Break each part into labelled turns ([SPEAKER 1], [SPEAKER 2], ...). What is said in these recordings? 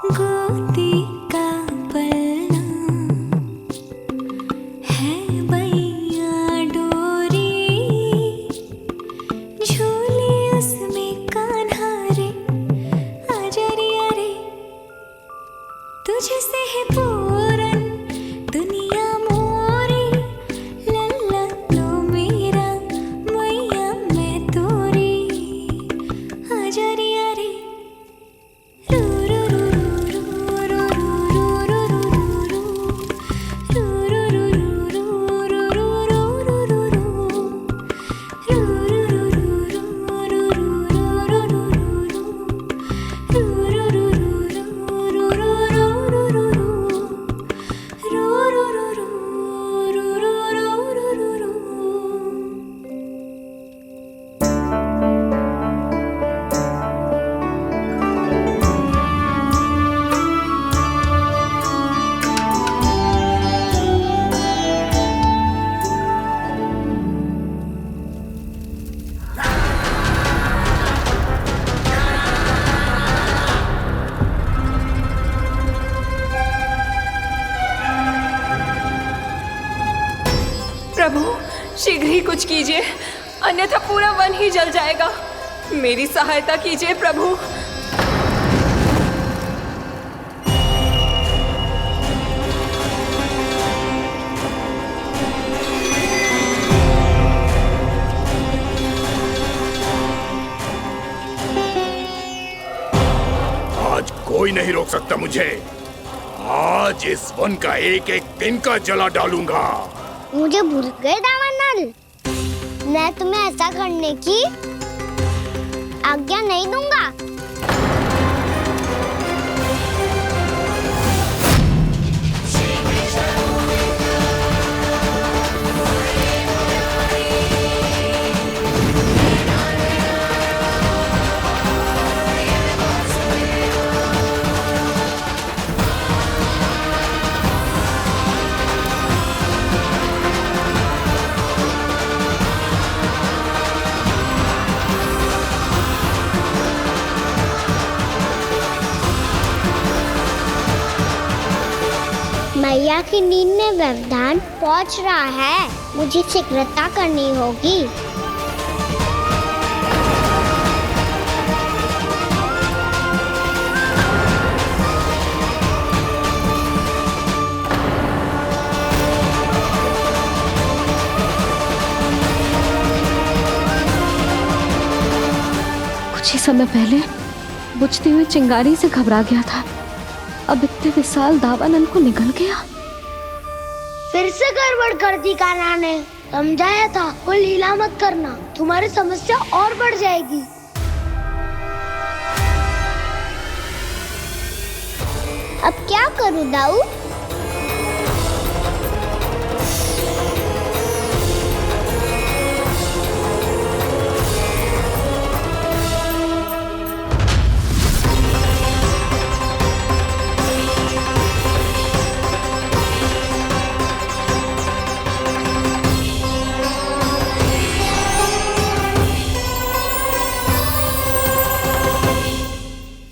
[SPEAKER 1] गोदी का पलना है बैया डोरी, झूले उसमें कान्हा रे, आजा रिया रे, तुझसे है पूरन दुनिया मोरी, लल्ला लो मेरा मैया मैं तोरी, आजा रिया रे।
[SPEAKER 2] प्रभु शीघ्र ही कुछ कीजिए, अन्यथा पूरा वन ही जल जाएगा। मेरी सहायता कीजिए प्रभु।
[SPEAKER 3] आज कोई नहीं रोक सकता मुझे। आज इस वन का एक एक दिन का जला डालूंगा।
[SPEAKER 4] मुझे भूल गए दामानल, मैं तुम्हें ऐसा करने की आज्ञा नहीं दूंगा। मैया की नींद में व्यवधान पहुंच रहा है, मुझे शीघ्रता करनी होगी।
[SPEAKER 5] कुछ ही समय पहले बुझती हुई चिंगारी से घबरा गया था, अब इतने विशाल दावानल को निगल गया।
[SPEAKER 4] फिर से गड़बड़ कर दी कान्हा ने। समझाया था कोई लीला मत करना, तुम्हारी समस्या और बढ़ जाएगी। अब क्या करूं दाऊ?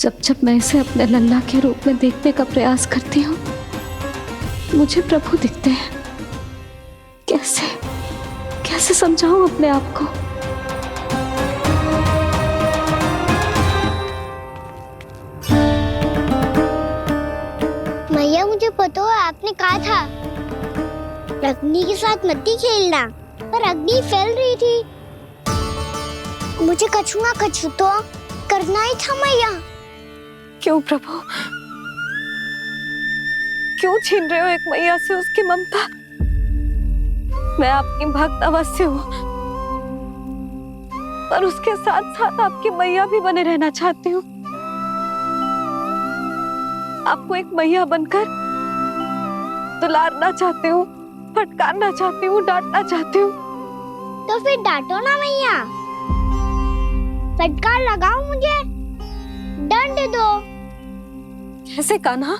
[SPEAKER 5] जब जब मैं इसे अपने लल्ला के रूप में देखने का प्रयास करती हूँ, मुझे प्रभु दिखते हैं। कैसे कैसे समझाऊं अपने आप को?
[SPEAKER 4] मैया मुझे पता है आपने कहा था अग्नि के साथ मत ही खेलना, पर अग्नि फैल रही थी। मुझे कछु ना कछु तो करना ही था मैया।
[SPEAKER 5] क्यों प्रभु, क्यों छीन रहे हो एक मैया से उसकी ममता? मैं आपकी भक्त अवश्य हूँ, पर उसके साथ साथ आपकी मैया भी बने रहना चाहती हूँ। आपको एक मैया बनकर दुलारना चाहती हूँ, फटकारना चाहती हूँ, डांटना चाहती हूँ।
[SPEAKER 4] तो फिर डांटो ना मैया, फटकार लगाओ, मुझे दंड दो।
[SPEAKER 5] कैसे कान्हा?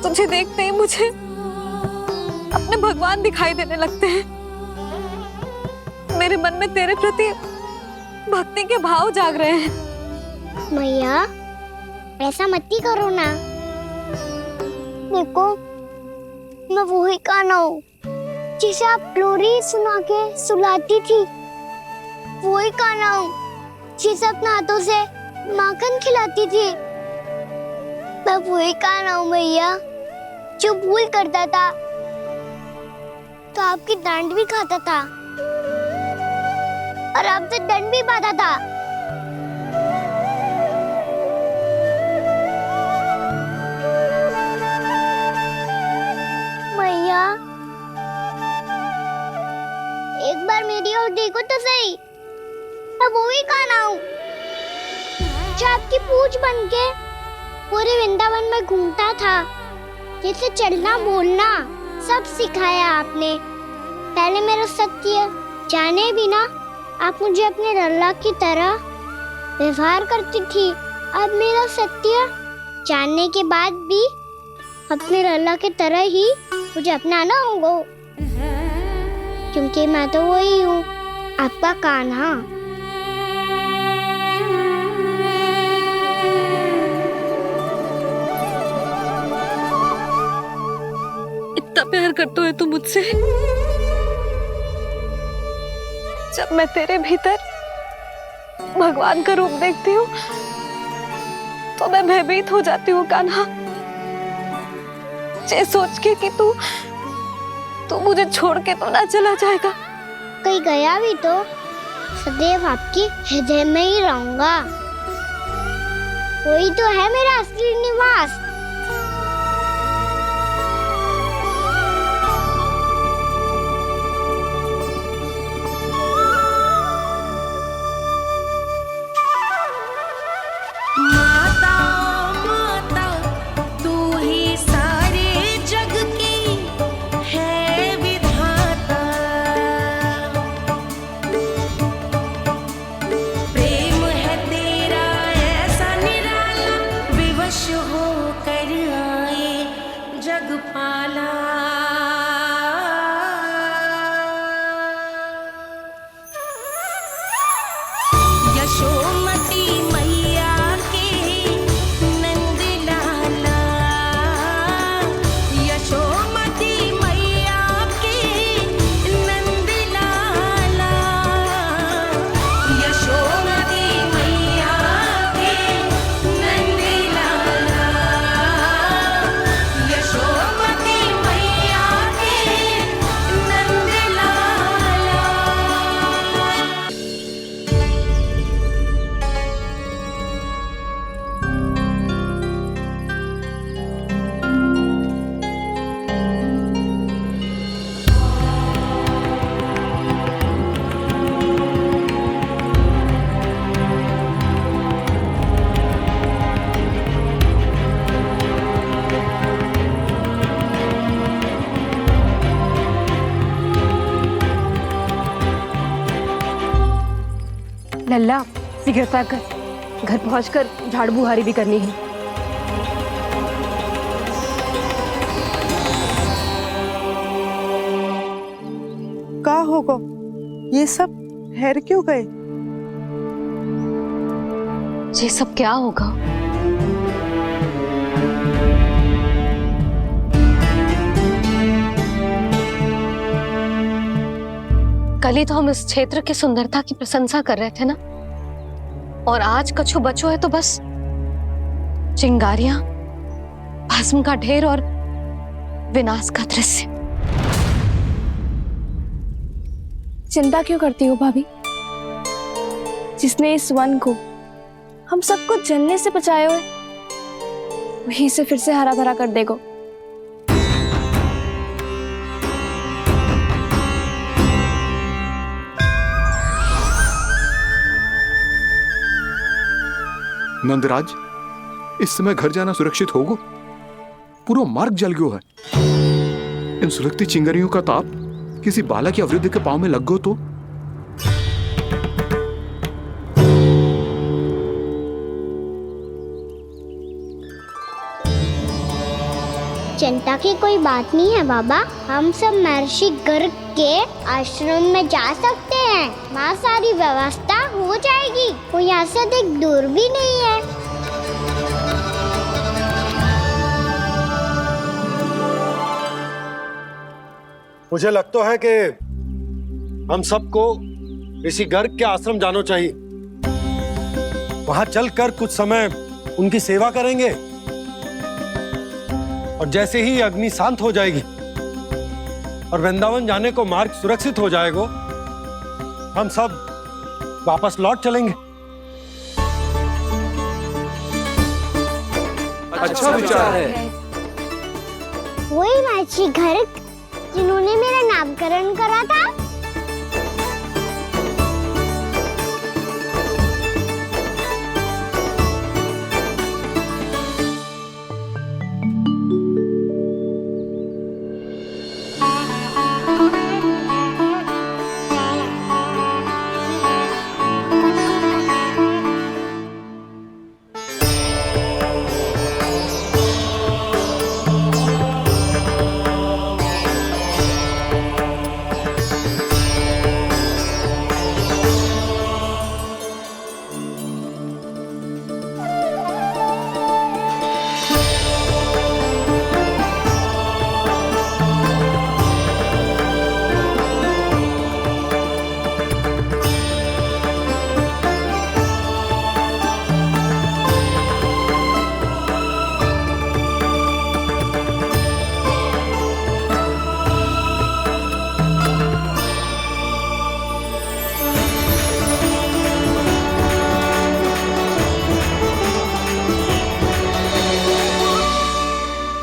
[SPEAKER 5] तुझे देखते ही मुझे अपने भगवान दिखाई देने लगते हैं। मेरे मन में तेरे प्रति भक्ति के भाव जाग रहे हैं।
[SPEAKER 4] मैया ऐसा मत ही करो ना। देखो, मैं वही कान्हा हूँ जिसे आप लोरी सुना के सुलाती थी। वही कान्हा हूँ जिसे अपने हाथों से माखन खिलाती थी। मैं वही कान्हा हूँ भैया जो भूल करता था तो आपकी डांट भी खाता था और आपसे दंड भी पाता था। भैया, एक बार मेरी ओर देखो तो सही। मैं वो ही कान्हा हूँ जो आपकी पूंछ बन के पूरे वृंदावन में घूमता था, जिसे चलना बोलना सब सिखाया आपने। पहले मेरा सत्य जाने बिना आप मुझे अपने लल्ला की तरह व्यवहार करती थी। अब मेरा सत्य जानने के बाद भी अपने लल्ला की तरह ही मुझे अपनाना होगा, क्योंकि मैं तो वही हूँ, आपका कान्हा।
[SPEAKER 5] इतना प्यार करते हो तुम मुझसे? जब मैं तेरे भीतर भगवान का रूप देखती हूँ तो मैं भयभीत हो जाती हूँ कान्हा, ये सोच के कि तू मुझे छोड़ के तो ना चला जाएगा।
[SPEAKER 4] कहीं गया भी तो सदैव आपके हृदय में ही रहूंगा। वही तो है मेरा असली निवास।
[SPEAKER 2] लल्ला, गिरफ्तार कर, घर पहुंचकर झाड़ू बुहारी भी करनी है।
[SPEAKER 6] क्या होगा? ये सब ठहर क्यों गए?
[SPEAKER 5] ये सब क्या होगा? कल ही तो हम इस क्षेत्र की सुंदरता की प्रशंसा कर रहे थे ना, और आज कछु बचो है तो बस चिंगारियां, भस्म का ढेर और विनाश का दृश्य।
[SPEAKER 7] चिंता क्यों करती हो भाभी? जिसने इस वन को हम सबको जलने से बचाए हुए, वही से फिर से हरा भरा कर देगा।
[SPEAKER 3] नंदराज, इस समय घर जाना सुरक्षित होगा? पूरा मार्ग जल गयो है। इन सुलगती चिंगारियों का ताप किसी बालक या वृद्ध के पांव में लग गो तो?
[SPEAKER 4] चिंता की कोई बात नहीं है बाबा, हम सब महर्षि गर्ग के आश्रम में जा सकते हैं। वहाँ सारी व्यवस्था हो जाएगी, वो यहाँ से अधिक दूर भी नहीं है।
[SPEAKER 8] मुझे लगता है कि हम सबको ऋषि गर्ग के आश्रम जाना चाहिए। वहां चलकर कुछ समय उनकी सेवा करेंगे और जैसे ही अग्नि शांत हो जाएगी और वृंदावन जाने को मार्ग सुरक्षित हो जाएगा, हम सब वापस लौट चलेंगे।
[SPEAKER 3] अच्छा विचार है।
[SPEAKER 4] वही महर्षि गर्ग जिन्होंने मेरा नामकरण करा था।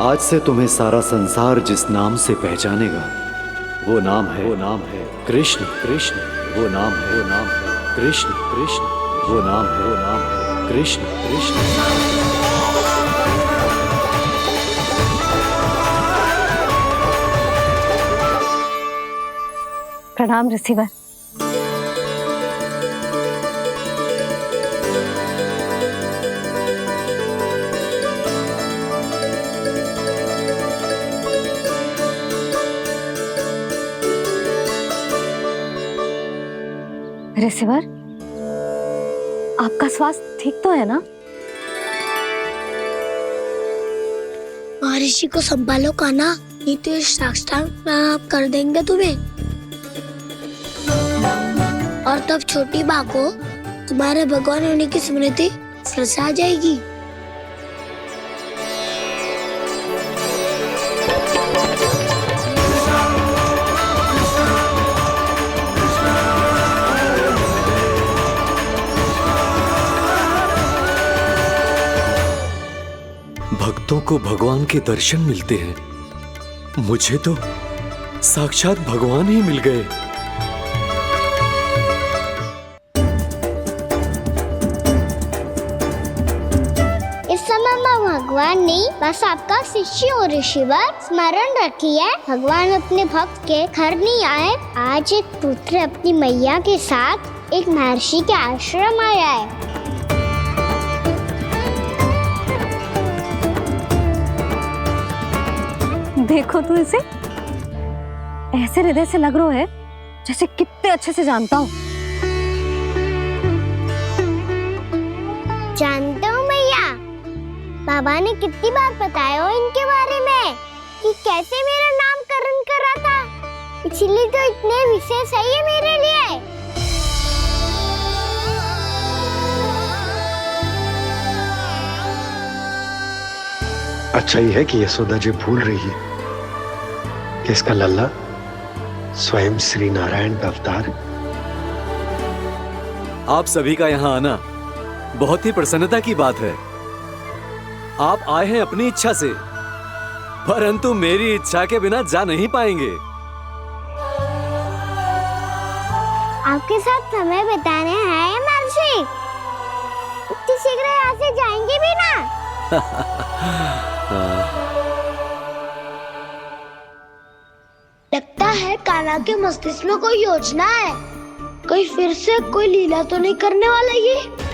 [SPEAKER 9] आज से तुम्हें सारा संसार जिस नाम से पहचानेगा वो नाम है कृष्ण। कृष्ण वो नाम है कृष्ण। कृष्ण वो नाम है कृष्ण। कृष्ण।
[SPEAKER 5] प्रणाम ऋषिवर। ऋषिवर, आपका स्वास्थ्य ठीक तो है ना?
[SPEAKER 4] महर्षि को संभालो कान्हा, नहीं तो ये साष्टांग प्रणाम कर देंगे तुम्हें। और तब छोटी बा को तुम्हारे भगवान होने की स्मृति फिर से आ जाएगी।
[SPEAKER 9] भक्तों को भगवान के दर्शन मिलते हैं, मुझे तो साक्षात भगवान ही मिल गए।
[SPEAKER 4] इस समय मैं भगवान नहीं, बस आपका शिष्य हूँ ऋषिवर। स्मरण रखिए, भगवान अपने भक्त के घर नहीं आए। आज एक पुत्र अपनी मैया के साथ एक महर्षि के आश्रम आया है।
[SPEAKER 5] देखो तो इसे, ऐसे हृदय से लग रहा है जैसे कितने अच्छे से जानता हूँ।
[SPEAKER 4] जानते हो मैया, बाबा ने कितनी बार बताया हो इनके बारे में कि कैसे मेरा नामकरण करा था, इसीलिए तो इतने विशेष है ये मेरे लिए।
[SPEAKER 8] अच्छा ही है कि यशोदा जी भूल रही है कि इसका लल्ला स्वयं श्री नारायण का अवतार है।
[SPEAKER 9] आप सभी का यहाँ आना बहुत ही प्रसन्नता की बात है। आप आए हैं अपनी इच्छा से, परंतु मेरी इच्छा के बिना जा नहीं पाएंगे।
[SPEAKER 4] आपके साथ समय बिताने हैं महर्षि, इतनी शीघ्र यहाँ से जाएंगे भी ना? लगता है कान्हा के मस्तिष्क में कोई योजना है, कहीं फिर से कोई लीला तो नहीं करने वाला ये।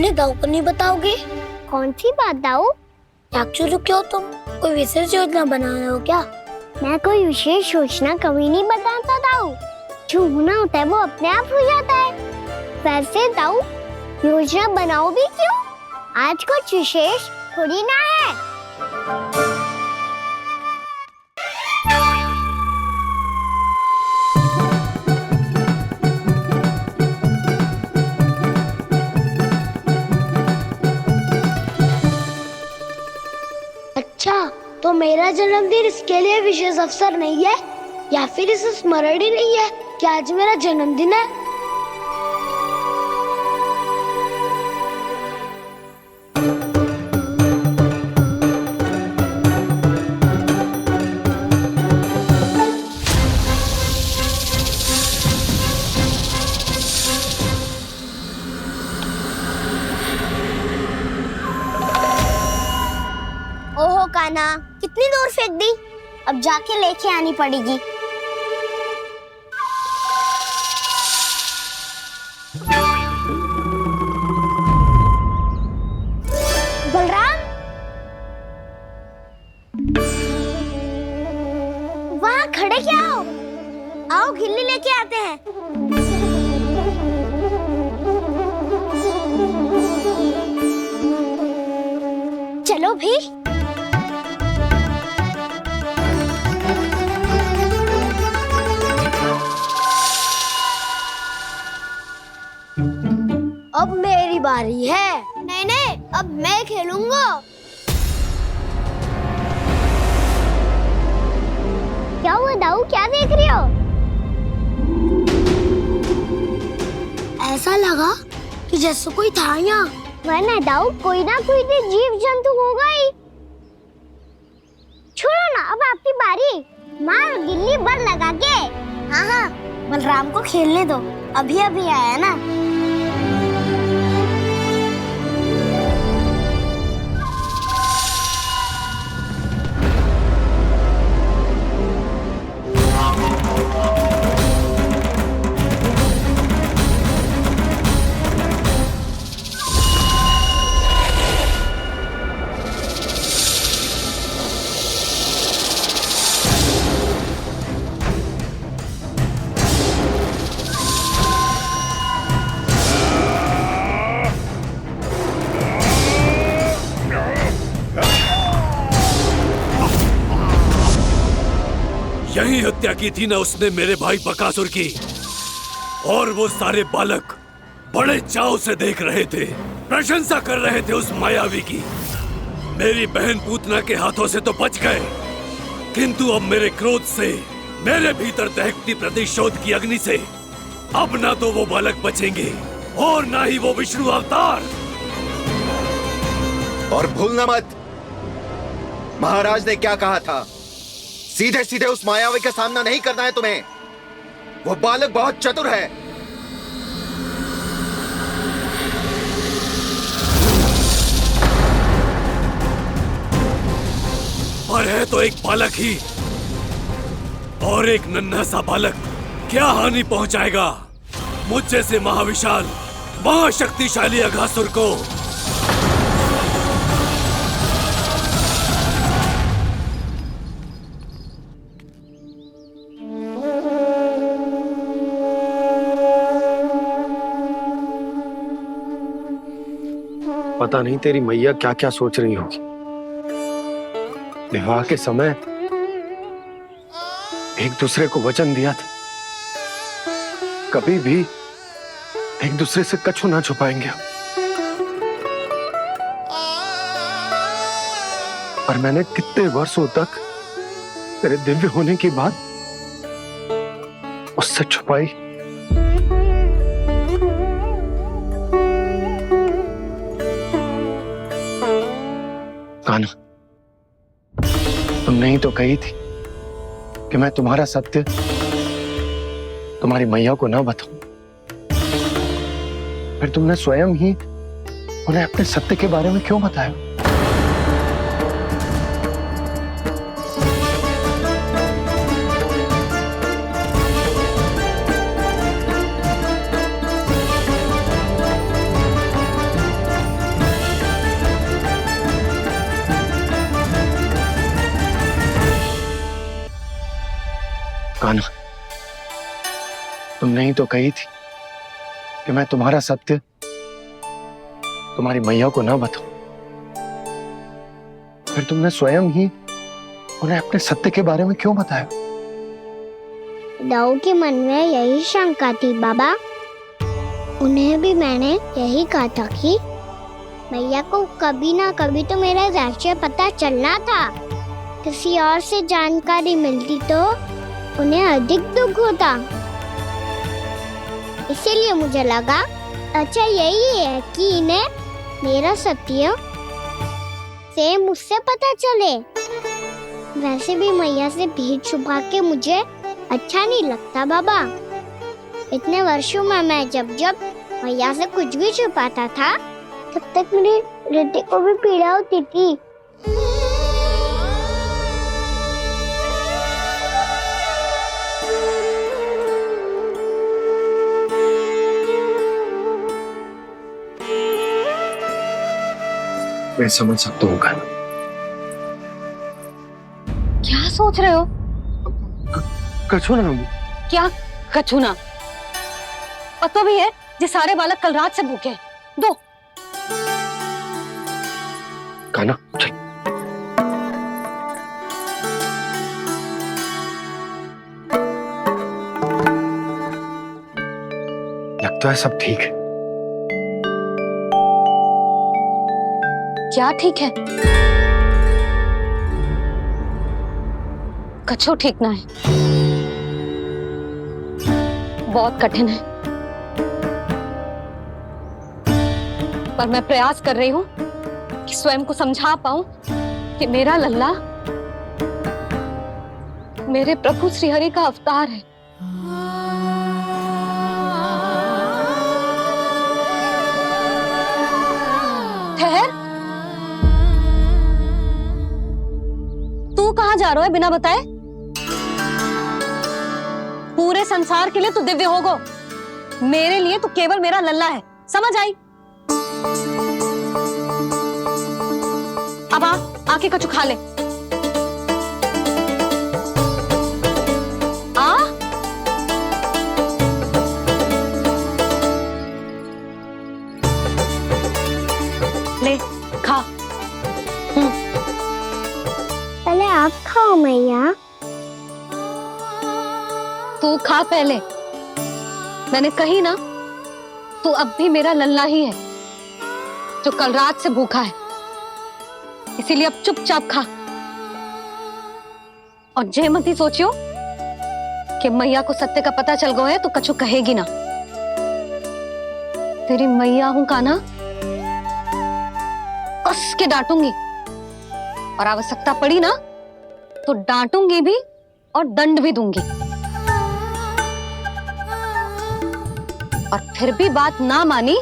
[SPEAKER 4] अपने दाऊ को नहीं बताओगे? कौन सी बात दाऊ? याकचूरू क्यों तुम कोई विशेष योजना बना रहे हो क्या? मैं कोई विशेष योजना कभी नहीं बताता दाऊ। जो होना होता है वो अपने आप हो जाता है। वैसे दाऊ योजना बनाओ भी क्यों? आज कुछ विशेष थोड़ी ना है। अच्छा, तो मेरा जन्मदिन इसके लिए विशेष अवसर नहीं है या फिर इसे स्मरण ही नहीं है कि आज मेरा जन्मदिन है? ओहो कान्हा, कितनी दूर फेंक दी? अब जाके लेके आनी पड़ेगी। बलराम, वहाँ खड़े क्या हो? आओ खिल्ली लेके आते हैं। चलो भी। अब मेरी बारी है। नहीं नहीं, अब मैं खेलूंगा। क्या हुआ दाऊ, क्या देख रही हो? ऐसा लगा कि जैसे कोई था यहाँ। वरना दाऊ कोई ना कोई तो जीव जंतु होगा ही। छोड़ो ना, अब आपकी बारी। मार गिल्ली बल लगा के। हाँ हाँ, बलराम को खेलने दो, अभी अभी आया ना।
[SPEAKER 10] यही हत्या की थी ना उसने मेरे भाई बकासुर की। और वो सारे बालक बड़े चाव से देख रहे थे, प्रशंसा कर रहे थे उस मायावी की। मेरी बहन पूतना के हाथों से तो बच गए, किंतु अब मेरे क्रोध से, मेरे भीतर दहकती प्रतिशोध की अग्नि से अब ना तो वो बालक बचेंगे और ना ही वो विष्णु अवतार।
[SPEAKER 11] और भूलना मत, महाराज ने क्या कहा था, सीधे सीधे उस मायावी का सामना नहीं करना है तुम्हें। वो बालक बहुत चतुर है।
[SPEAKER 10] पर है तो एक बालक ही, और एक नन्हा सा बालक क्या हानि पहुंचाएगा मुझ जैसे महाविशाल महाशक्तिशाली अघासुर को।
[SPEAKER 8] पता नहीं तेरी मैया क्या क्या सोच रही होगी। विवाह के समय एक दूसरे को वचन दिया था, कभी भी एक दूसरे से कछु ना छुपाएंगे। पर मैंने कितने वर्षों तक तेरे दिव्य होने की बात उससे छुपाई। कान्हा, तुमने ही तो कही थी कि मैं तुम्हारा सत्य तुम्हारी मैया को ना बताऊं। फिर तुमने स्वयं ही उन्हें अपने सत्य के बारे में क्यों बताया? कान्हा, तुमने ही तो कही थी कि मैं तुम्हारा सत्य तुम्हारी मैया को ना बताऊं। फिर तुमने स्वयं ही उन्हें अपने सत्य के बारे में क्यों बताया?
[SPEAKER 4] दाऊ के मन में यही शंका थी बाबा। उन्हें भी मैंने यही कहा था कि मैया को कभी ना कभी तो मेरा रहस्य पता चलना था। किसी और से जानकारी मिलती तो उन्हें अधिक दुख होता। इसीलिए मुझे लगा अच्छा यही है कि इन्हें मेरा सत्य से मुझसे पता चले। वैसे भी मैया से भेद छुपा के मुझे अच्छा नहीं लगता बाबा। इतने वर्षों में मैं जब जब मैया से कुछ भी छुपाता था तब तक मेरे हृदय को भी पीड़ा होती थी।
[SPEAKER 8] मैं समझ सकता हूँ कान्हा।
[SPEAKER 5] क्या सोच रहे हो?
[SPEAKER 8] कछु ना।
[SPEAKER 5] क्या कछु ना? पता भी है ये सारे बालक कल रात से भूखे हैं। दो।
[SPEAKER 8] कान्हा चल। लगता है सब ठीक है।
[SPEAKER 5] क्या ठीक है? कछु ठीक ना है। बहुत कठिन है, पर मैं प्रयास कर रही हूं कि स्वयं को समझा पाऊं कि मेरा लल्ला मेरे प्रभु श्रीहरि का अवतार है। ठहर, तू कहां जा रहा है बिना बताए? पूरे संसार के लिए तू दिव्य होगो, मेरे लिए तू केवल मेरा लल्ला है। समझ आई? अब आके कछु खा ले। आ ले खा।
[SPEAKER 4] पहले आप खाओ मैया।
[SPEAKER 5] तू खा पहले। मैंने कही ना, तू अब भी मेरा लल्ला ही है जो कल रात से भूखा है। इसीलिए अब चुपचाप खा। और जे मत ही सोचियो कि मैया को सत्य का पता चल गया है तो कछु कहेगी ना। तेरी मैया हूं कान्हा, कस के डांटूंगी और आवश्यकता पड़ी ना तो डांटूंगी भी और दंड भी दूंगी। और फिर भी बात ना मानी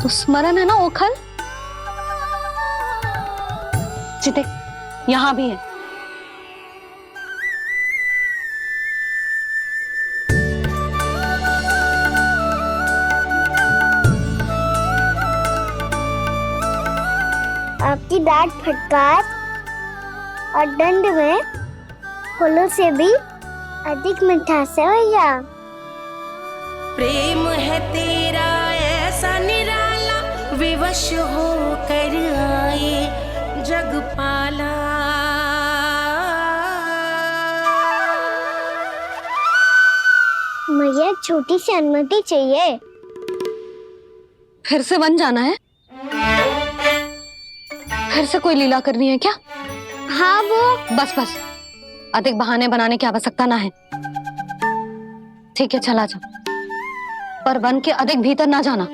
[SPEAKER 5] तो स्मरण है ना ओखल? देख, यहां भी है।
[SPEAKER 4] आपकी डांट फटकार और दंड में फूलों से भी अधिक मिठास है भैया।
[SPEAKER 1] प्रेम है तेरा ऐसा निराला, विवश होकर आए जग पाला।
[SPEAKER 4] मैया छोटी सी अनुमति चाहिए।
[SPEAKER 5] फिर से वन जाना है? फिर से कोई लीला करनी है क्या?
[SPEAKER 4] हाँ वो।
[SPEAKER 5] बस बस, अधिक बहाने बनाने की आवश्यकता ना है। ठीक है, चला जा, पर वन के अधिक भीतर ना जाना।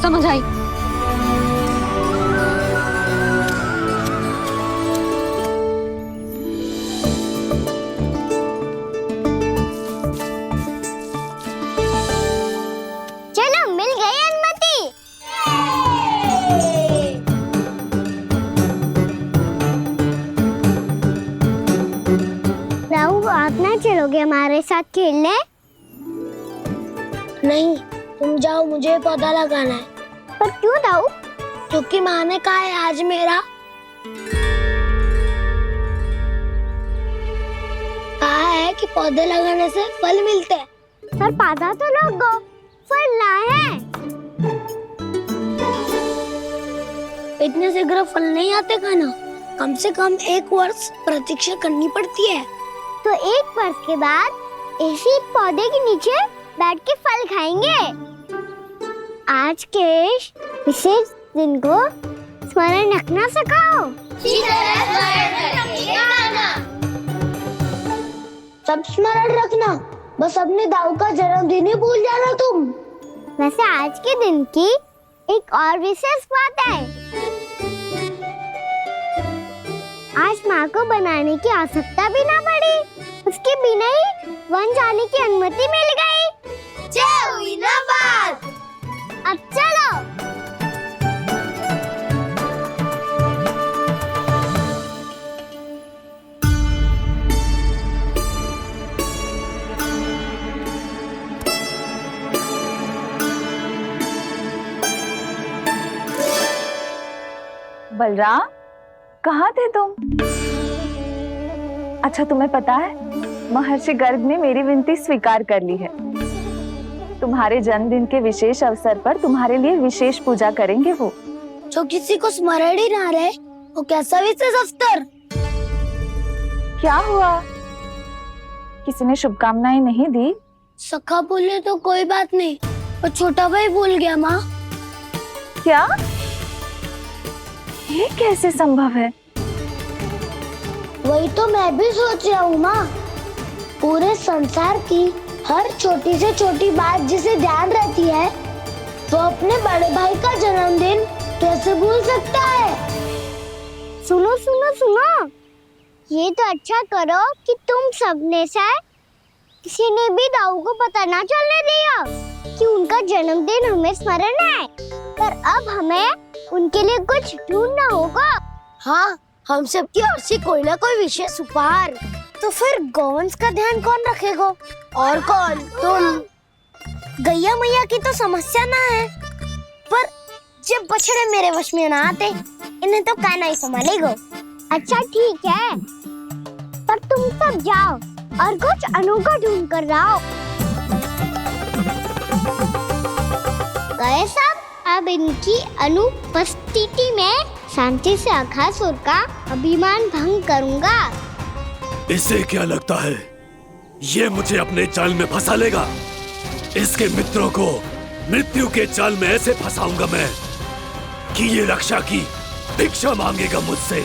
[SPEAKER 5] समझ आई?
[SPEAKER 4] चलो, मिल गई अनुमति। राहु, आप ना चलोगे हमारे साथ खेलने?
[SPEAKER 12] नहीं, तुम जाओ, मुझे पौधा लगाना है।
[SPEAKER 4] पर क्यों दाऊ?
[SPEAKER 12] क्योंकि माँ ने कहा है आज मेरा पौधे लगाने से फल मिलते हैं।
[SPEAKER 4] पर पौधा तो लगो, फल ना है।
[SPEAKER 12] इतने शीघ्र फल नहीं आते खाना, कम से कम 1 वर्ष प्रतीक्षा करनी पड़ती है।
[SPEAKER 4] तो 1 वर्ष के बाद इसी पौधे के नीचे बैठ के फल खाएंगे। आज के विशेष दिन को स्मरण रखना सिखाओ।
[SPEAKER 12] सब स्मरण रखना, बस अपने दाऊ का जन्मदिन ही भूल जाना तुम।
[SPEAKER 4] वैसे आज के दिन की एक और विशेष बात है। आज माँ को बनाने की आवश्यकता भी ना पड़ी, उसके बिना ही वन जाने की अनुमति मिल गई।
[SPEAKER 12] जय हुई ना बात।
[SPEAKER 4] अब चलो।
[SPEAKER 7] बलराम, कहाँ थे तुम? अच्छा, तुम्हें पता है महर्षि गर्ग ने मेरी विनती स्वीकार कर ली है। तुम्हारे जन्मदिन के विशेष अवसर पर तुम्हारे लिए विशेष पूजा करेंगे वो।
[SPEAKER 12] जो किसी को स्मरण ही ना रहे, वो कैसा विशेष अवसर?
[SPEAKER 7] क्या हुआ? किसी ने शुभकामनाएं नहीं दी?
[SPEAKER 12] सखा बोले तो कोई बात नहीं, पर छोटा भाई भूल गया माँ।
[SPEAKER 7] क्या? ये कैसे संभव है?
[SPEAKER 12] वही तो मैं भी सोच रहा हूँ माँ। पूरे संसार की हर छोटी से छोटी बात जिसे ध्यान रहती है, वो अपने बड़े भाई का जन्मदिन कैसे भूल सकता है?
[SPEAKER 4] सुनो सुनो सुनो, ये तो अच्छा करो कि तुम सबने से किसी ने भी दाऊ को पता ना चलने दिया कि उनका जन्मदिन हमें स्मरण है। पर अब हमें उनके लिए कुछ ढूंढना होगा।
[SPEAKER 12] हाँ, हम सबकी ओर से कोई ना कोई विशेष उपहार।
[SPEAKER 4] तो फिर गौवंश का ध्यान कौन रखेगा?
[SPEAKER 12] और कौन? तुम।
[SPEAKER 4] गैया मैया की तो समस्या ना है, पर जब बछड़े मेरे वश में ना आते, इन्हें तो कान्हा ही संभालेगा। अच्छा ठीक है, पर तुम सब जाओ और कुछ अनोखा ढूंढ कर लाओ। गए सब? अब इनकी अनुपस्थिति में शांति से अघासुर का अभिमान भंग करूंगा।
[SPEAKER 10] इसे क्या लगता है ये मुझे अपने जाल में फंसा लेगा? इसके मित्रों को मृत्यु के जाल में ऐसे फंसाऊंगा मैं कि ये रक्षा की भिक्षा मांगेगा मुझसे।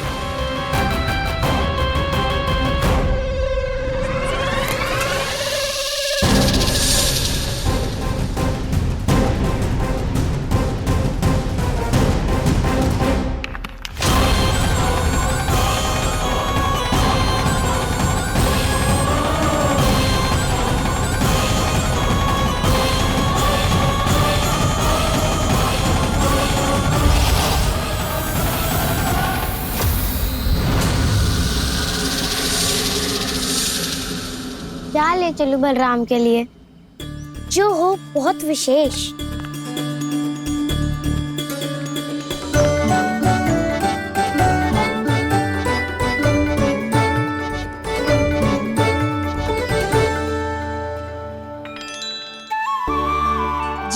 [SPEAKER 4] क्या ले चलूं बलराम के लिए जो हो बहुत विशेष?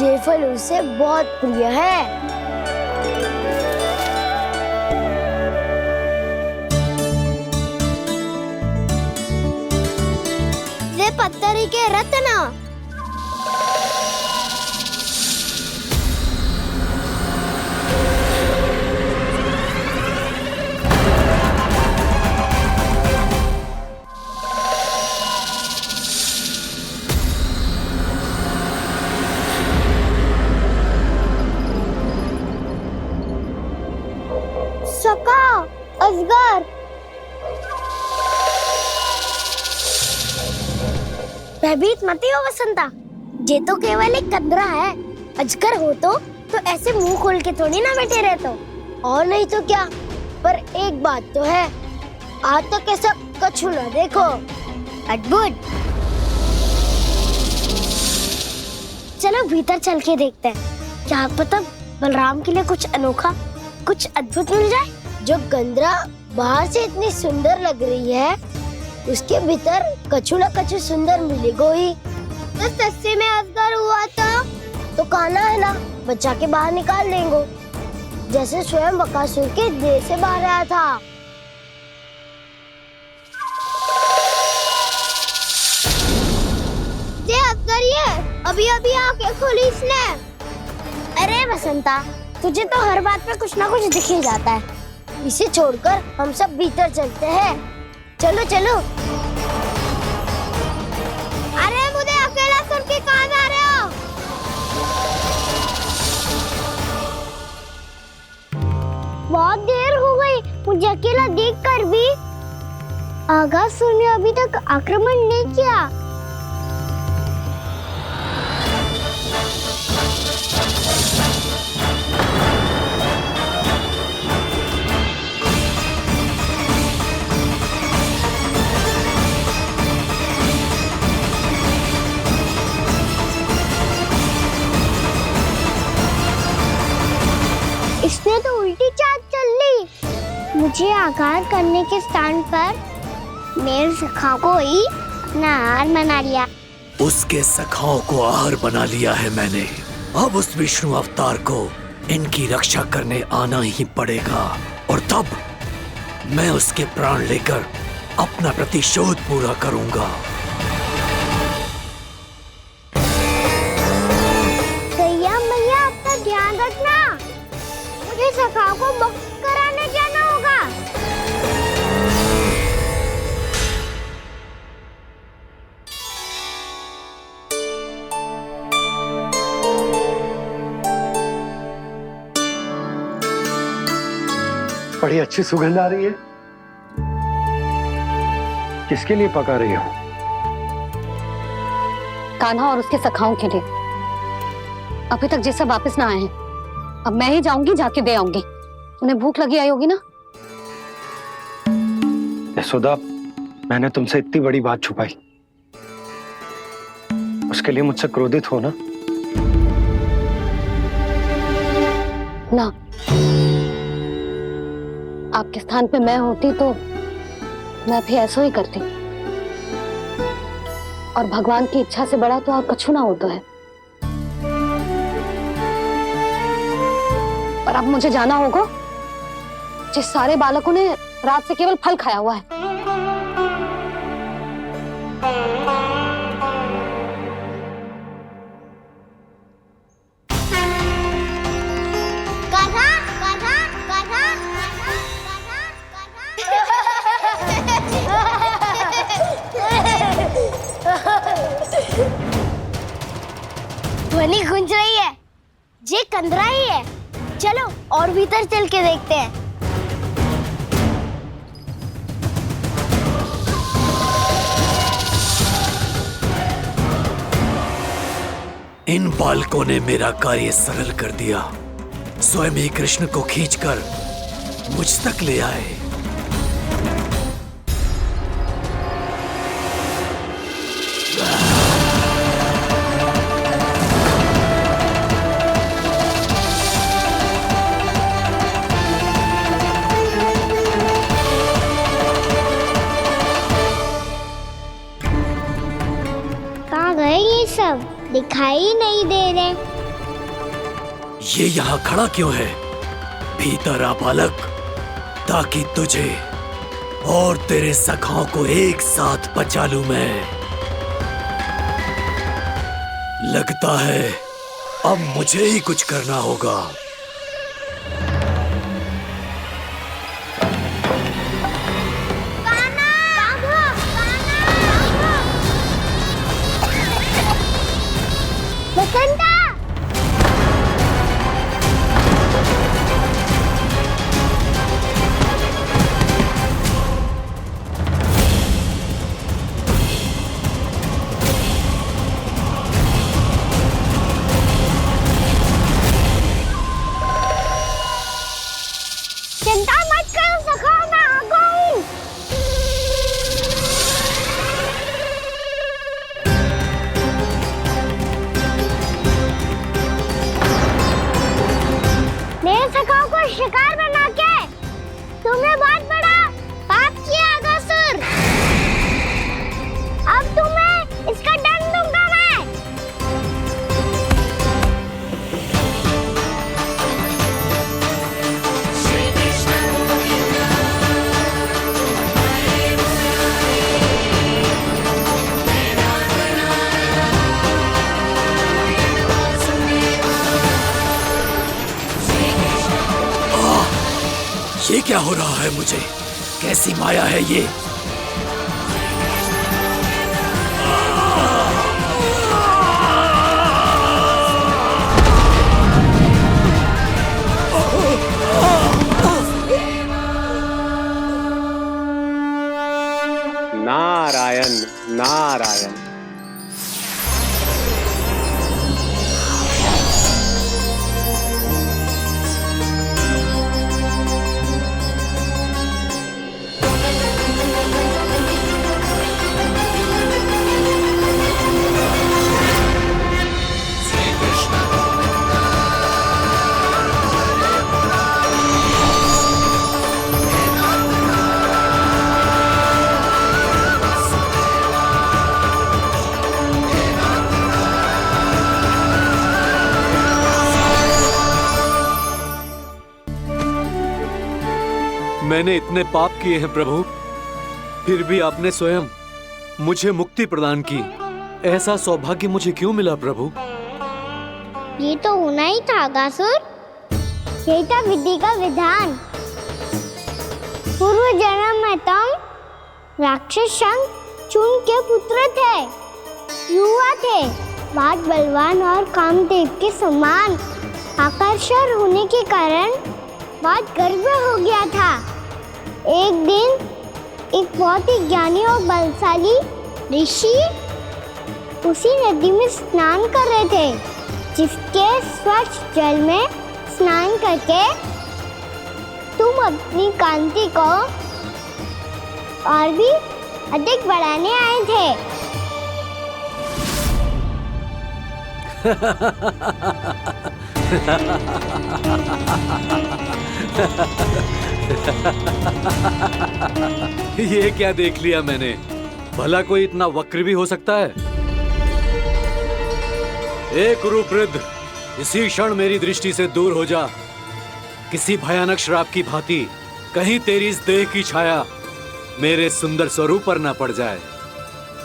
[SPEAKER 12] ये फल उसे बहुत प्रिय है।
[SPEAKER 4] पत्थरी के रत्न। सका, अजगर। भयभीत मत हो वसंता, ये तो केवल एक कंदरा है। अजगर हो तो ऐसे मुंह खोल के थोड़ी ना बैठे रहते हो।
[SPEAKER 12] और नहीं तो क्या, पर एक बात तो है, आज तक ऐसा कछु ना देखो।
[SPEAKER 4] अद्भुत। चलो भीतर चल के देखते हैं, क्या पता बलराम के लिए कुछ अनोखा, कुछ अद्भुत मिल जाए।
[SPEAKER 12] जो गंदरा बाहर से इतनी सुंदर लग रही है, उसके भीतर कछु न कछु सुंदर मिलेगा ही। तो सस्ते में अजगर हुआ तो कान्हा है ना, बच्चा के बाहर निकाल देंगे, जैसे स्वयं बकासुर के देह से बाहर आया था। अभी अभी आंखें खोली इसने। अरे बसंता, तुझे तो हर बात पे कुछ ना कुछ दिख ही जाता है। इसे छोड़कर हम सब भीतर चलते हैं। चलो चलो। अरे मुझे अकेला सुन के कहाँ जा रहे हो? बहुत देर हो गई मुझे अकेला देखकर भी। अगासुर ने अभी तक आक्रमण नहीं किया। इसने तो उल्टी चाल चल ली। मुझे आघात करने के स्थान पर मेरे सखा को ही अपना आहार बना लिया।
[SPEAKER 10] उसके सखाओं को आहार बना लिया है मैंने। अब उस विष्णु अवतार को इनकी रक्षा करने आना ही पड़ेगा, और तब मैं उसके प्राण लेकर अपना प्रतिशोध पूरा करूंगा।
[SPEAKER 12] गैया मैया, अपना ध्यान रखना। मुझे सखा को मुक्त कराने जाना होगा।
[SPEAKER 8] बड़ी अच्छी सुगंध आ रही है। किसके लिए पका रही हो?
[SPEAKER 5] कान्हा और उसके सखाओं के लिए। अभी तक जैसा वापस ना आए हैं, अब मैं ही जाऊंगी, जाके दे आऊंगी। उन्हें भूख लगी आई होगी ना।
[SPEAKER 8] यशोदा, मैंने तुमसे इतनी बड़ी बात छुपाई, उसके लिए मुझसे क्रोधित हो ना?
[SPEAKER 5] ना, आपके स्थान पे मैं होती तो मैं भी ऐसा ही करती। और भगवान की इच्छा से बड़ा तो और कछु ना होता है। और अब मुझे जाना होगा। जिस सारे बालकों ने रात से केवल फल खाया हुआ है।
[SPEAKER 12] कान्हा, कान्हा, कान्हा, ध्वनि गूंज रही है। ये कंदरा ही है। चलो और भीतर चल के देखते हैं।
[SPEAKER 10] इन बालकों ने मेरा कार्य सरल कर दिया। स्वयं ही कृष्ण को खींचकर मुझ तक ले आए।
[SPEAKER 12] कहाँ गए ये सब? दिखाई नहीं दे रहे।
[SPEAKER 10] ये यहाँ खड़ा क्यों है? भीतर आ बालक, ताकि तुझे और तेरे सखाओं को एक साथ बचा लूं मैं। लगता है अब मुझे ही कुछ करना होगा।
[SPEAKER 12] बसंता!
[SPEAKER 10] ये क्या हो रहा है मुझे? कैसी माया है ये?
[SPEAKER 8] नारायण नारायण।
[SPEAKER 9] मैंने इतने पाप किए हैं प्रभु, फिर भी आपने स्वयं मुझे मुक्ति प्रदान की। ऐसा सौभाग्य मुझे क्यों मिला प्रभु?
[SPEAKER 4] ये तो होना ही था अगासुर। यही था विधि का विधान। पूर्व जन्म में तुम राक्षस शंखचूड़ के पुत्र थे, युवा थे, बहुत बलवान और कामदेव के समान। आकर्षण होने के कारण बहुत गर्व हो गया था। एक दिन एक बहुत ही ज्ञानी और बलशाली ऋषि उसी नदी में स्नान कर रहे थे, जिसके स्वच्छ जल में स्नान करके तुम अपनी कांति को और भी अधिक बढ़ाने आए थे।
[SPEAKER 9] ये क्या देख लिया मैंने? भला कोई इतना वक्र भी हो सकता है? एक रूपवृद्ध, इसी क्षण मेरी दृष्टि से दूर हो जा। किसी भयानक श्राप की भांति कहीं तेरी इस देह की छाया मेरे सुंदर स्वरूप पर ना पड़ जाए।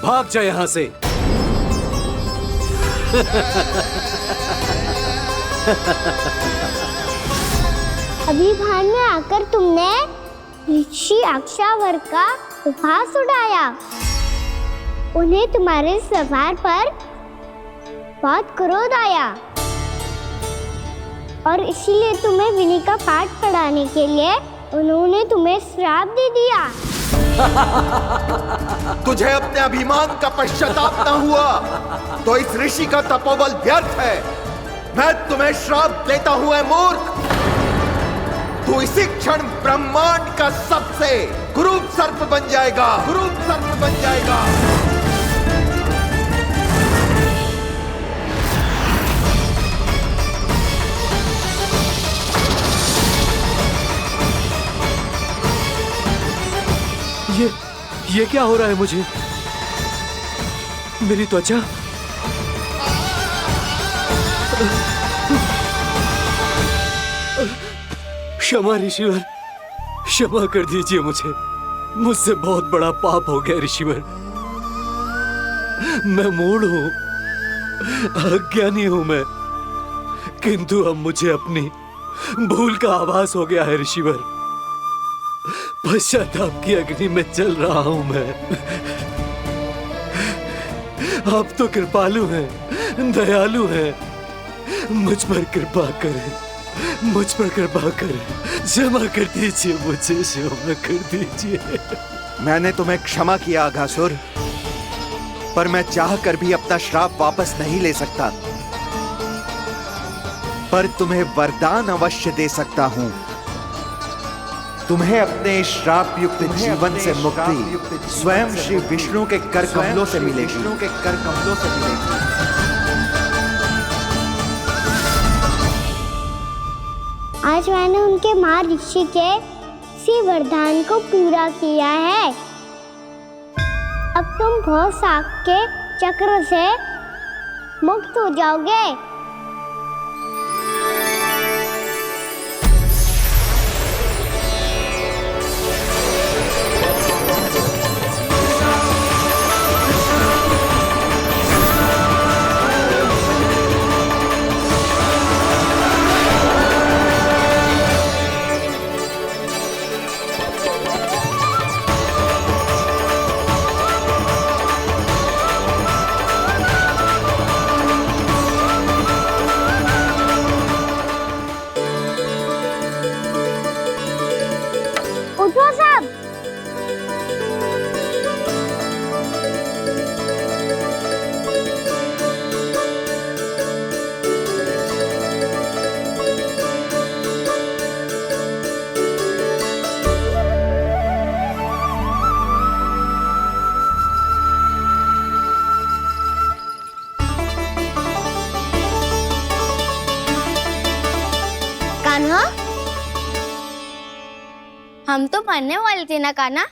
[SPEAKER 9] भाग जा यहां से।
[SPEAKER 4] अभी भान में आकर तुमने ऋषि अक्षावर का उपहास उड़ाया। उन्हें तुम्हारे व्यवहार पर बहुत क्रोध आया और इसीलिए तुम्हें विधि का पाठ पढ़ाने के लिए उन्होंने तुम्हें श्राप दे दिया।
[SPEAKER 11] तुझे अपने अभिमान का पश्चाताप न हुआ तो इस ऋषि का तपोबल व्यर्थ है। मैं तुम्हें श्राप देता हूं, मूर्ख। तू इसी क्षण ब्रह्मांड का सबसे कुरूप सर्प बन जाएगा, कुरूप सर्प बन जाएगा।
[SPEAKER 9] ये क्या हो रहा है मुझे? मेरी त्वचा क्षमा ऋषिवर, क्षमा कर दीजिए मुझे। मुझसे बहुत बड़ा पाप हो गया ऋषिवर। मैं मूढ़ हूं, अज्ञानी हूं मैं, किंतु अब मुझे अपनी भूल का आभास हो गया है ऋषिवर। पश्चाताप की अग्नि में जल रहा हूं मैं। आप तो कृपालु हैं, दयालु हैं। मुझ पर कृपा करें, मुझ पर कृपा करें। क्षमा कर दीजिए मुझे, क्षमा कर दीजिए।
[SPEAKER 11] मैंने तुम्हें क्षमा किया अघासुर, पर मैं चाहकर भी अपना श्राप वापस नहीं ले सकता। पर तुम्हें वरदान अवश्य दे सकता हूं। तुम्हें अपने श्राप युक्त जीवन से मुक्ति स्वयं श्री विष्णु के कर कमलों से मिलेगी, विष्णु के कर कमलों से मिलेगी।
[SPEAKER 4] आज मैंने उनके महर्षि के इसी वरदान को पूरा किया है। अब तुम भव साग के चक्र से मुक्त हो जाओगे।
[SPEAKER 12] हम तो मरने वाले थे ना कान्हा।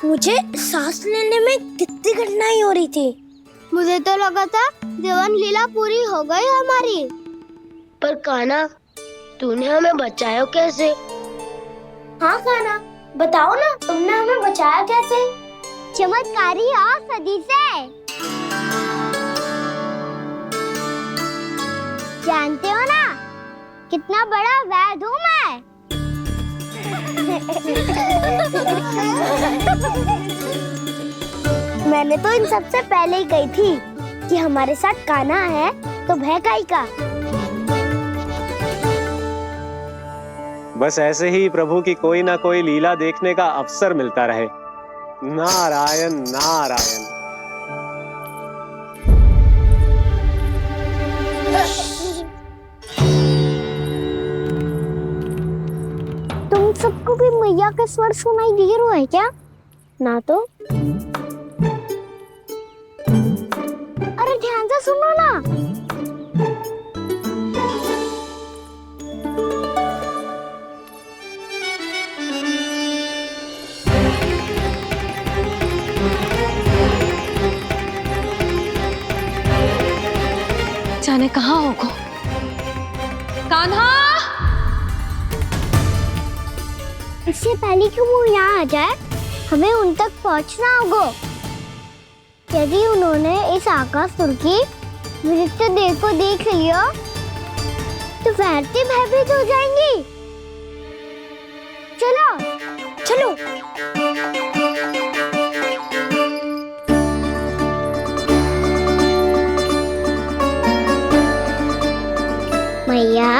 [SPEAKER 12] मुझे सांस लेने में कितनी कठिनाई हो रही थी। मुझे तो लगा था जीवन लीला पूरी हो गई हमारी। पर कान्हा, तूने हमें बचाया कैसे? हाँ कान्हा, बताओ ना, तुमने हमें बचाया कैसे? चमत्कारी और सदी से। जानते हो ना कितना बड़ा वैद हूँ मैं। मैंने तो इन सबसे पहले ही कही थी कि हमारे साथ कान्हा है तो भय काई का।
[SPEAKER 13] बस ऐसे ही प्रभु की कोई ना कोई लीला देखने का अवसर मिलता रहे। नारायण नारायण।
[SPEAKER 12] तुम सबको भी मैया का स्वर सुनाई दे रहा है क्या? ना तो। अरे ध्यान से सुनो ना।
[SPEAKER 5] जाने कहाँ होगा कान्हा।
[SPEAKER 12] इससे पहले कि वो यहाँ आ जाए, हमें उन तक पहुँचना होगा। यदि उन्होंने इस आकासुर की विचित्र देह को देख लिया तो वैरते भयभीत हो जाएंगी। चलो चलो। मैया,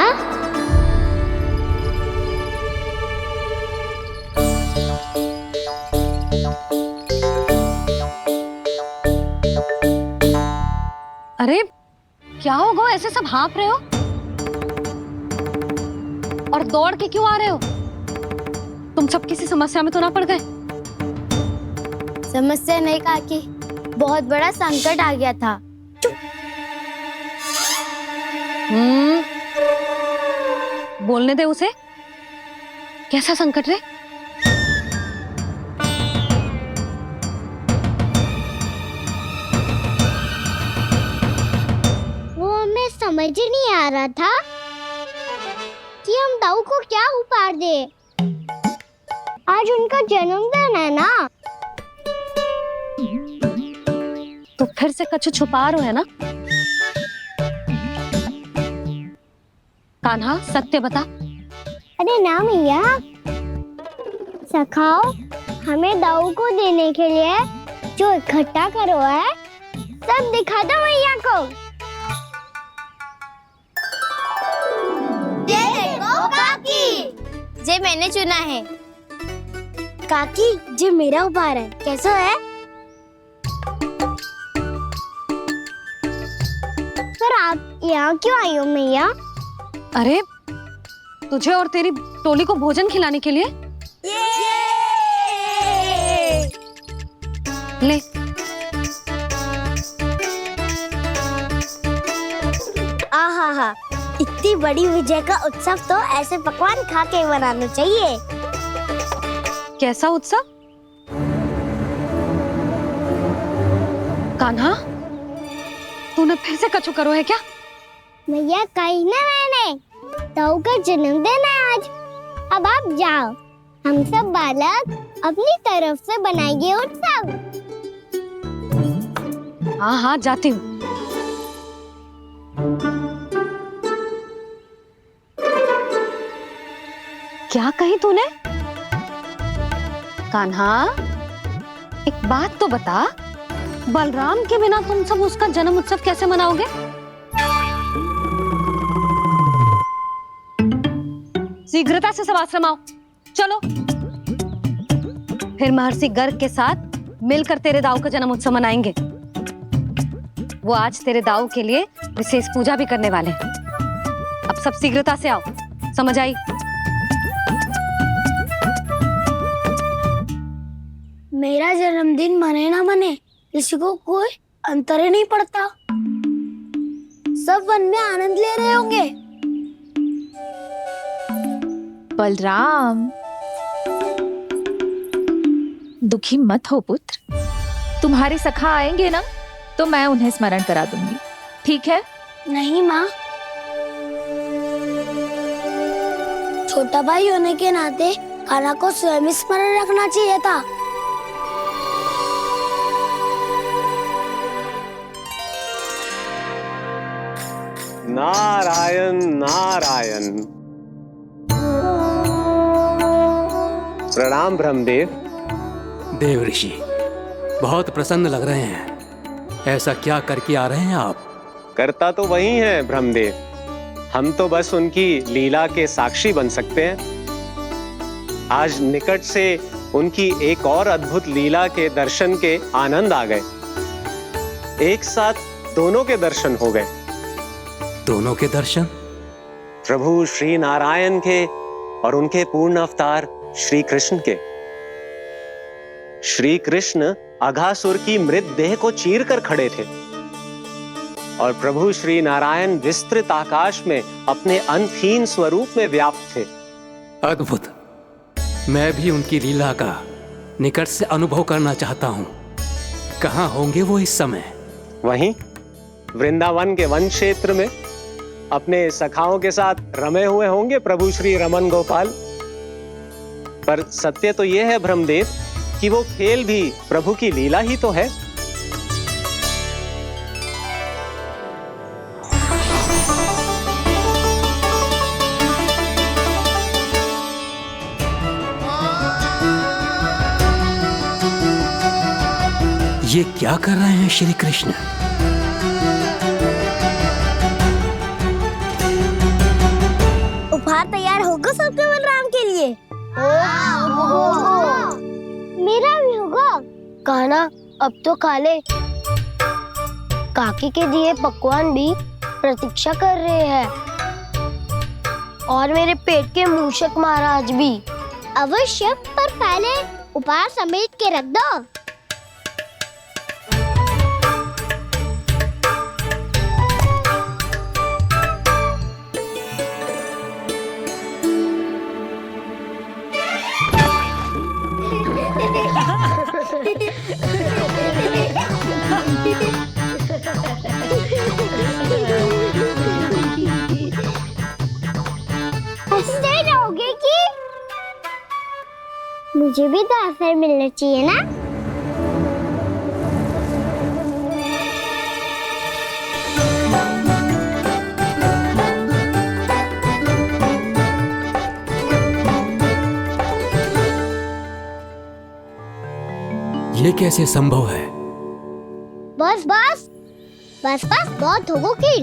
[SPEAKER 5] अरे क्या होगा, ऐसे सब हाँफ रहे हो और दौड़ के क्यों आ रहे हो? तुम सब किसी समस्या में तो ना पड़ गए?
[SPEAKER 12] समस्या नहीं काकी, बहुत बड़ा संकट आ गया था।
[SPEAKER 5] बोलने दे उसे। कैसा संकट रे?
[SPEAKER 12] वो हमें समझ ही नहीं आ रहा था कि हम दाऊ को क्या उपहार दे। आज उनका जन्मदिन है ना।
[SPEAKER 5] तो फिर से कछु छुपा रहे हो है ना? कान्हा सत्य बता।
[SPEAKER 12] अरे ना मैया, सखाओ हमें दाऊ को देने के लिए जो इकट्ठा करो है सब दिखा दो मैया को। ये देखो काकी, जे मैंने चुना है। काकी, जे मेरा उपहार है, कैसा है? पर आप यहाँ क्यों आई हो मैया?
[SPEAKER 5] अरे तुझे और तेरी टोली को भोजन खिलाने के लिए। ले।
[SPEAKER 12] आहा, इतनी बड़ी विजय का उत्सव तो ऐसे पकवान खा के मनाना चाहिए।
[SPEAKER 5] कैसा उत्सव? कान्हा, तूने फिर से कछु करो है क्या?
[SPEAKER 12] मैया कही ना मैंने, दाऊ का जन्मदिन है आज। अब आप जाओ, हम सब बालक अपनी तरफ से बनाएंगे उत्सव।
[SPEAKER 5] हाँ हाँ जाती हूँ। क्या कही तूने? कान्हा, एक बात तो बता, बलराम के बिना तुम सब उसका जन्म उत्सव कैसे मनाओगे? शीघ्रता से सब आश्रम आओ, चलो। फिर महर्षि गर्ग के साथ मिलकर तेरे दाऊ का जन्म उत्सव मनाएंगे। वो आज तेरे दाऊ के लिए विशेष पूजा भी करने वाले हैं। अब सब शीघ्रता से आओ, समझ आई?
[SPEAKER 12] मेरा जन्मदिन मने ना मने, किसी को कोई अंतर ही नहीं पड़ता। सब वन में आनंद ले रहे होंगे।
[SPEAKER 7] बलराम, दुखी मत हो पुत्र, तुम्हारे सखा आएंगे ना तो मैं उन्हें स्मरण करा दूंगी, ठीक है?
[SPEAKER 12] नहीं माँ, छोटा भाई होने के नाते कान्हा को स्वयं स्मरण रखना चाहिए था।
[SPEAKER 13] नारायण नारायण। प्रणाम ब्रह्मदेव।
[SPEAKER 10] देव ऋषि बहुत प्रसन्न लग रहे हैं, ऐसा क्या करके आ रहे हैं आप?
[SPEAKER 13] करता तो वही है ब्रह्मदेव, हम तो बस उनकी लीला के साक्षी बन सकते हैं। आज निकट से उनकी एक और अद्भुत लीला के दर्शन के आनंद आ गए। एक साथ दोनों के दर्शन हो गए।
[SPEAKER 10] दोनों के दर्शन?
[SPEAKER 13] प्रभु श्री नारायण के और उनके पूर्ण अवतार श्री कृष्ण के। श्री कृष्ण अघासुर की मृत देह को चीर कर खड़े थे और प्रभु श्री नारायण विस्तृत आकाश में अपने अंतहीन स्वरूप में व्याप्त थे।
[SPEAKER 10] अद्भुत। मैं भी उनकी लीला का निकट से अनुभव करना चाहता हूं। कहां होंगे वो इस समय?
[SPEAKER 13] वहीं वृंदावन के वन क्षेत्र में अपने सखाओं के साथ रमे हुए होंगे प्रभु श्री रमन गोपाल। पर सत्य तो यह है ब्रह्मदेव कि वो खेल भी प्रभु की लीला ही तो है।
[SPEAKER 10] ये क्या कर रहे हैं श्री कृष्ण?
[SPEAKER 12] उपहार तैयार होगा सबके बलराम के लिए? मेरा भी होगा। कान्हा अब तो खा ले। काकी के दिए पकवान भी प्रतीक्षा कर रहे हैं और मेरे पेट के मूषक महाराज भी। अवश्य, पर पहले उपहार समेट के रख दो। हंसते रहोगे कि? मुझे भी तो अवसर मिलना चाहिए ना।
[SPEAKER 10] ये कैसे संभव है?
[SPEAKER 12] बस बस बस बस बहुत होगो कि।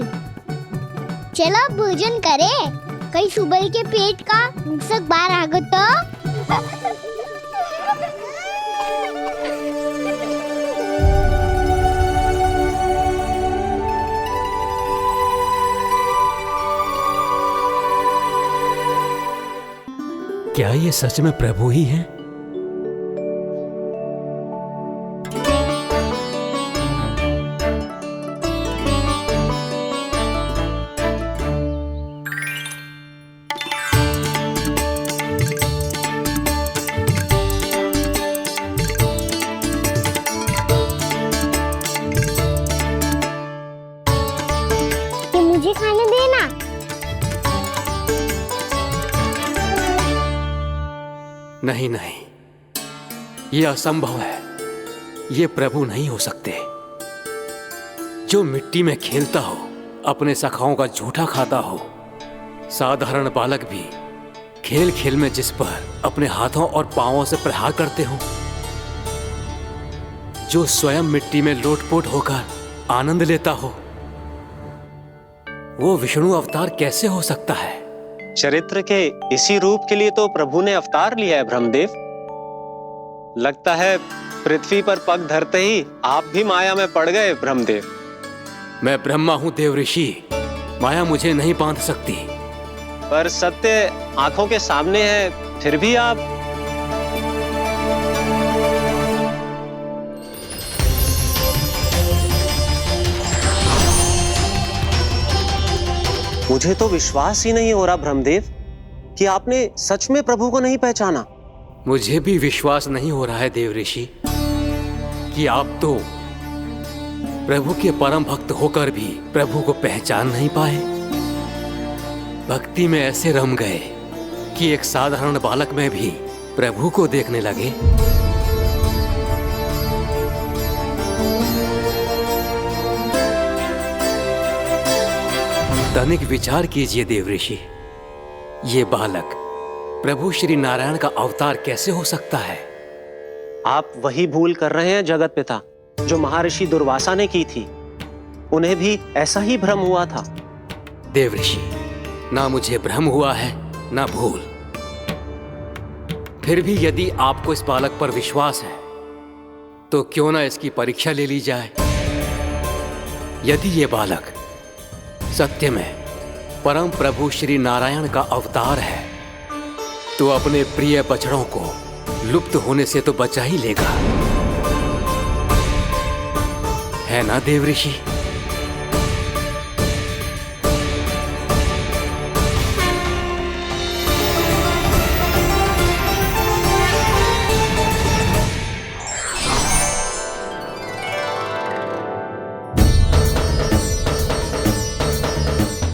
[SPEAKER 12] चलो भोजन करे, कई सुबह के पेट का मूषक बाहर आ गो तो।
[SPEAKER 10] क्या ये सच में प्रभु ही हैं?
[SPEAKER 12] मुझे खाने देना।
[SPEAKER 10] नहीं नहीं, ये असंभव है। ये प्रभु नहीं हो सकते। जो मिट्टी में खेलता हो, अपने सखाओं का झूठा खाता हो, साधारण बालक भी खेल खेल में जिस पर अपने हाथों और पांवों से प्रहार करते हो, जो स्वयं मिट्टी में लोटपोट होकर आनंद लेता हो, वो विष्णु अवतार कैसे हो सकता है?
[SPEAKER 13] चरित्र के इसी रूप के लिए तो प्रभु ने अवतार लिया है ब्रह्मदेव। लगता है पृथ्वी पर पग धरते ही आप भी माया में पड़ गए ब्रह्मदेव।
[SPEAKER 10] मैं ब्रह्मा हूं देव ऋषि, माया मुझे नहीं बांध सकती।
[SPEAKER 13] पर सत्य आंखों के सामने है, फिर भी आप। मुझे तो विश्वास ही नहीं हो रहा ब्रह्मदेव कि आपने सच में प्रभु को नहीं पहचाना।
[SPEAKER 10] मुझे भी विश्वास नहीं हो रहा है देव ऋषि कि आप तो प्रभु के परम भक्त होकर भी प्रभु को पहचान नहीं पाए। भक्ति में ऐसे रम गए कि एक साधारण बालक में भी प्रभु को देखने लगे। तनिक विचार कीजिए देव ऋषि, ये बालक प्रभु श्री नारायण का अवतार कैसे हो सकता है?
[SPEAKER 13] आप वही भूल कर रहे हैं जगत पिता जो महर्षि दुर्वासा ने की थी। उन्हें भी ऐसा ही भ्रम हुआ था।
[SPEAKER 10] देव ऋषि, ना मुझे भ्रम हुआ है ना भूल। फिर भी यदि आपको इस बालक पर विश्वास है तो क्यों ना इसकी परीक्षा ले ली जाए। यदि ये बालक सत्य में परम प्रभु श्री नारायण का अवतार है तो अपने प्रिय बछड़ों को लुप्त होने से तो बचा ही लेगा, है ना देव ऋषि?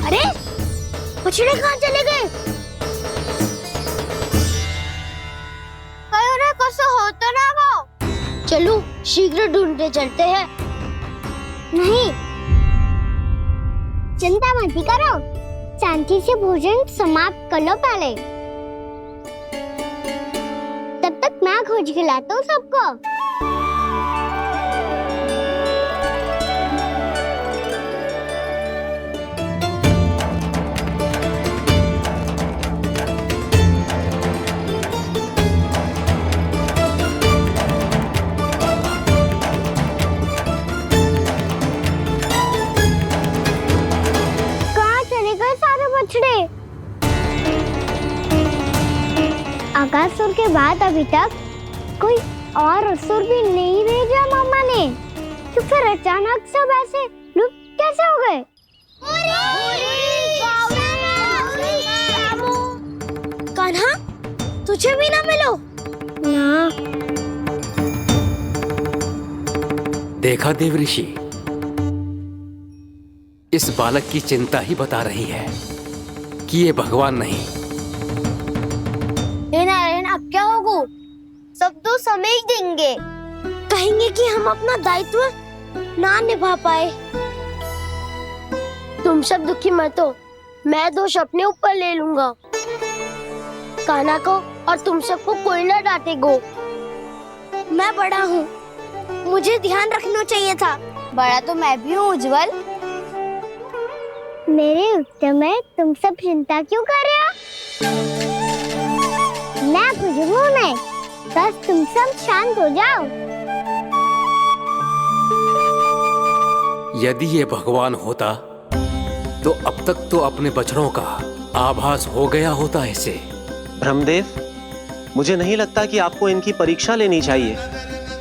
[SPEAKER 12] अरे बछड़े कहाँ चले गए? होता ना वो। चलो शीघ्र ढूंढते चलते हैं। नहीं, चिंता मत करो, शांति से भोजन समाप्त कर लो पहले। तब तक मैं खोज के लाता हूँ सबको। अगासुर के बाद अभी तक कोई और असुर भी नहीं भेजा मामा ने, तो फिर अचानक सब ऐसे लुप्त कैसे हो गए? कान्हा, तुझे भी ना मिलो ना।
[SPEAKER 10] देखा देव ऋषि, इस बालक की चिंता ही बता रही है कि ये भगवान नहीं।
[SPEAKER 12] नारायण, अब क्या होगा? सब तो समझ देंगे, कहेंगे कि हम अपना दायित्व ना निभा पाए। तुम सब दुखी मत हो, मैं दोष अपने ऊपर ले लूंगा। कान्हा को और तुम सबको कोई ना डांटेगो। मैं बड़ा हूँ, मुझे ध्यान रखना चाहिए था। बड़ा तो मैं भी हूँ उज्जवल। मेरे उत्तर में तुम सब चिंता क्यों कर रहे हो? मैं बुझूंगा नहीं, बस तुम सब शांत हो जाओ।
[SPEAKER 10] यदि ये भगवान होता तो अब तक तो अपने बछड़ों का आभास हो गया होता इसे।
[SPEAKER 13] ब्रह्मदेव, मुझे नहीं लगता कि आपको इनकी परीक्षा लेनी चाहिए।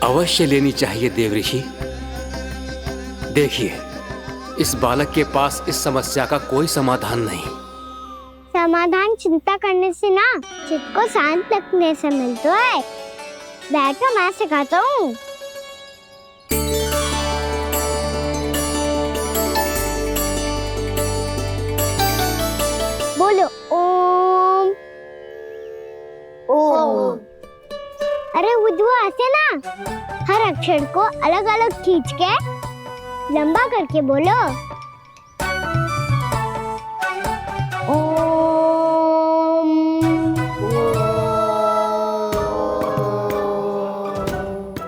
[SPEAKER 10] अवश्य लेनी चाहिए देव ऋषि। देखिए, इस बालक के पास इस समस्या का कोई समाधान नहीं।
[SPEAKER 12] समाधान चिंता करने से ना, चित्त को शांत रखने से मिलता है। बैठो, मैं सिखाता हूँ। बोलो ओम। ओम। अरे उज्जवल, ऐसे ना हर अक्षर को अलग अलग खींच के लंबा करके बोलो।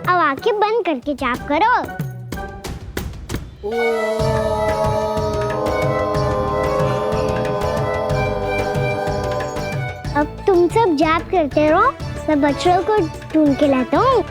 [SPEAKER 12] अब आंखें बंद करके जाप करो। अब तुम सब जाप करते रहो, मैं बच्चों को ढूंढ के लाता हूँ।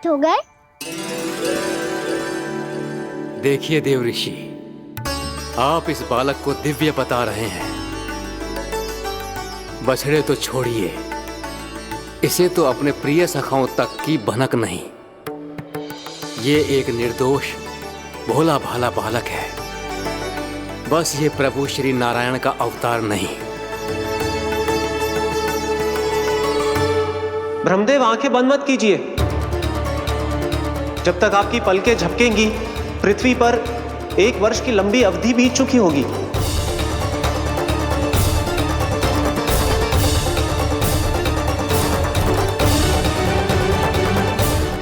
[SPEAKER 4] हो गए?
[SPEAKER 14] देखिए देव ऋषि, आप इस बालक को दिव्य बता रहे हैं। बछड़े तो छोड़िए, इसे तो अपने प्रिय सखाओं तक की भनक नहीं। ये एक निर्दोष भोला भाला बालक है, बस ये प्रभु श्री नारायण का अवतार नहीं।
[SPEAKER 13] ब्रह्मदेव, आंखें बंद मत कीजिए। जब तक आपकी पलकें झपकेंगी, पृथ्वी पर 1 वर्ष की लंबी अवधि बीत चुकी होगी।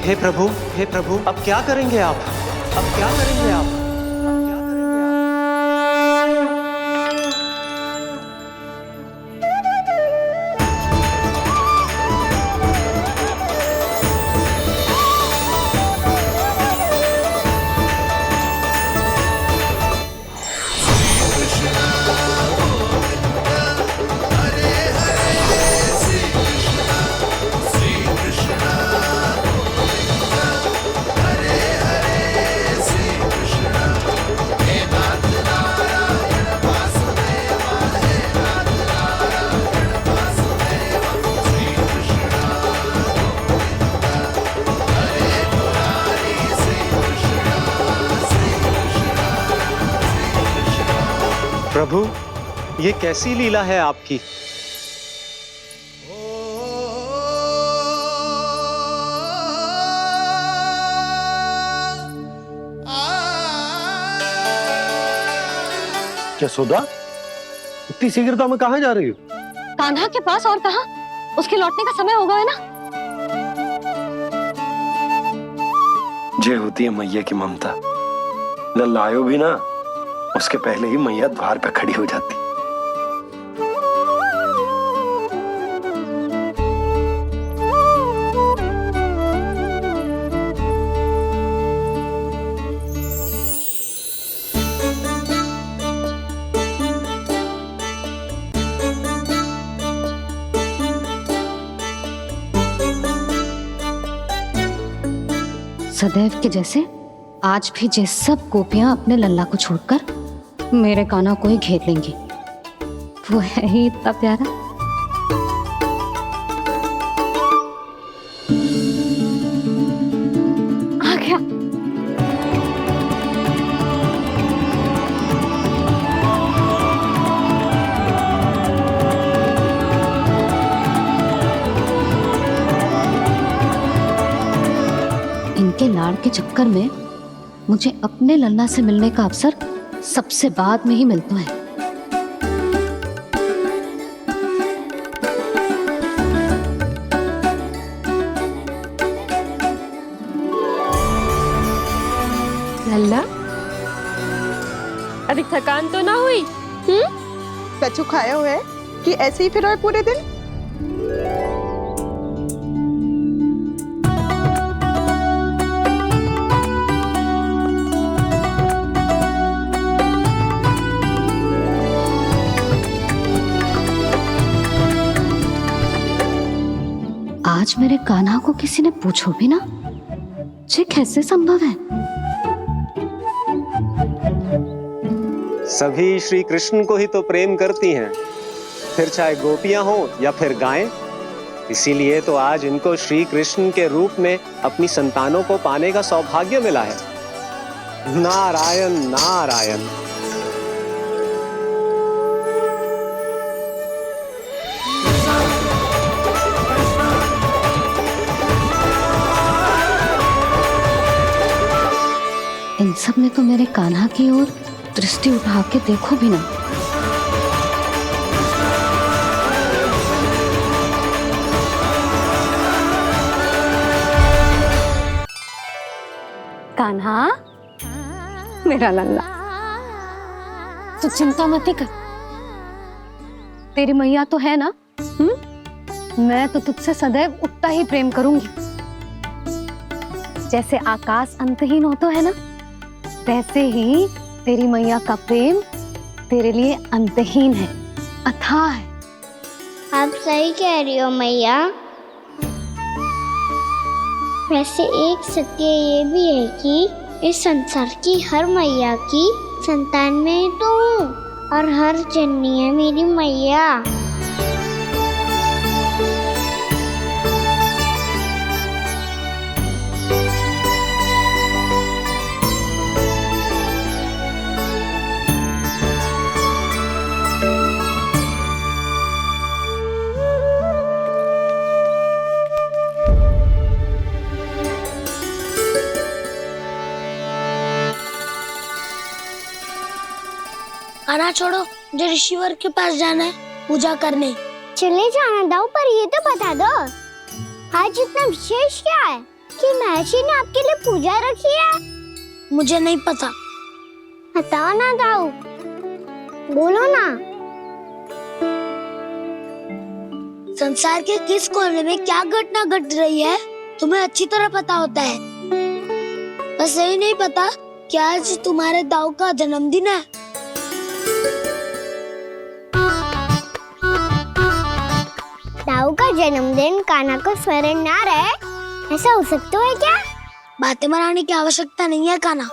[SPEAKER 13] हे प्रभु, अब क्या करेंगे आप? अब क्या करेंगे आप? प्रभु, ये कैसी लीला है आपकी?
[SPEAKER 8] यशोदा, इतनी शीघ्रता में कहाँ जा रही हो?
[SPEAKER 5] कान्हा के पास, और कहाँ? उसके लौटने का समय होगा है ना।
[SPEAKER 15] जय होती है मैया की ममता। लल्लायो भी ना, उसके पहले ही मैया द्वार पे खड़ी हो जाती।
[SPEAKER 5] सदैव के जैसे आज भी ये सब गोपियां अपने लल्ला को छोड़कर मेरे कान्हा को ही घेर लेंगी। वो है ही इतना प्यारा। आ गया। इनके लाड़ के चक्कर में मुझे अपने लल्ला से मिलने का अवसर सबसे बाद में ही मिलता है।
[SPEAKER 2] लल्ला, अभी थकान तो ना हुई?
[SPEAKER 6] कछु खाया हुआ है कि ऐसे ही फिर पूरे दिन?
[SPEAKER 5] आज मेरे कान्हा को किसी ने पूछो भी ना, ये कैसे संभव है?
[SPEAKER 13] सभी श्री कृष्ण को ही तो प्रेम करती हैं, फिर चाहे गोपियां हो या फिर गायें। इसीलिए तो आज इनको श्री कृष्ण के रूप में अपनी संतानों को पाने का सौभाग्य मिला है। नारायण नारायण।
[SPEAKER 5] इन सब ने तो मेरे कान्हा की ओर दृष्टि उठा के देखो भी ना। कान्हा, मेरा लल्ला, तू चिंता मत कर। तेरी मैया तो है ना? मैं तो तुझसे सदैव उतना ही प्रेम करूंगी। जैसे आकाश अंतहीन होता है ना, वैसे ही तेरी मैया का प्रेम तेरे लिए अंतहीन है, अथाह है।
[SPEAKER 4] आप सही कह रही हो मैया। वैसे एक सत्य ये भी है कि इस संसार की हर मैया की संतान में ही तो हूँ और हर जननी है मेरी मैया।
[SPEAKER 12] खाना छोड़ो, मुझे ऋषिवर के पास जाना है पूजा करने।
[SPEAKER 4] चले जाना दाऊ, पर ये तो बता दो आज इतना विशेष क्या है कि महर्षि ने आपके लिए पूजा रखी है?
[SPEAKER 12] मुझे नहीं पता।
[SPEAKER 4] बताओ ना दाऊ, बोलो ना।
[SPEAKER 12] संसार के किस कोने में क्या घटना घट रही है तुम्हें अच्छी तरह पता होता है। बस यही नहीं पता कि आज तुम्हारे दाऊ का जन्मदिन है।
[SPEAKER 4] दाऊ का जन्मदिन कान्हा को स्मरण ना रहे, ऐसा हो सकता है क्या?
[SPEAKER 12] बातें बनाने की आवश्यकता नहीं है कान्हा।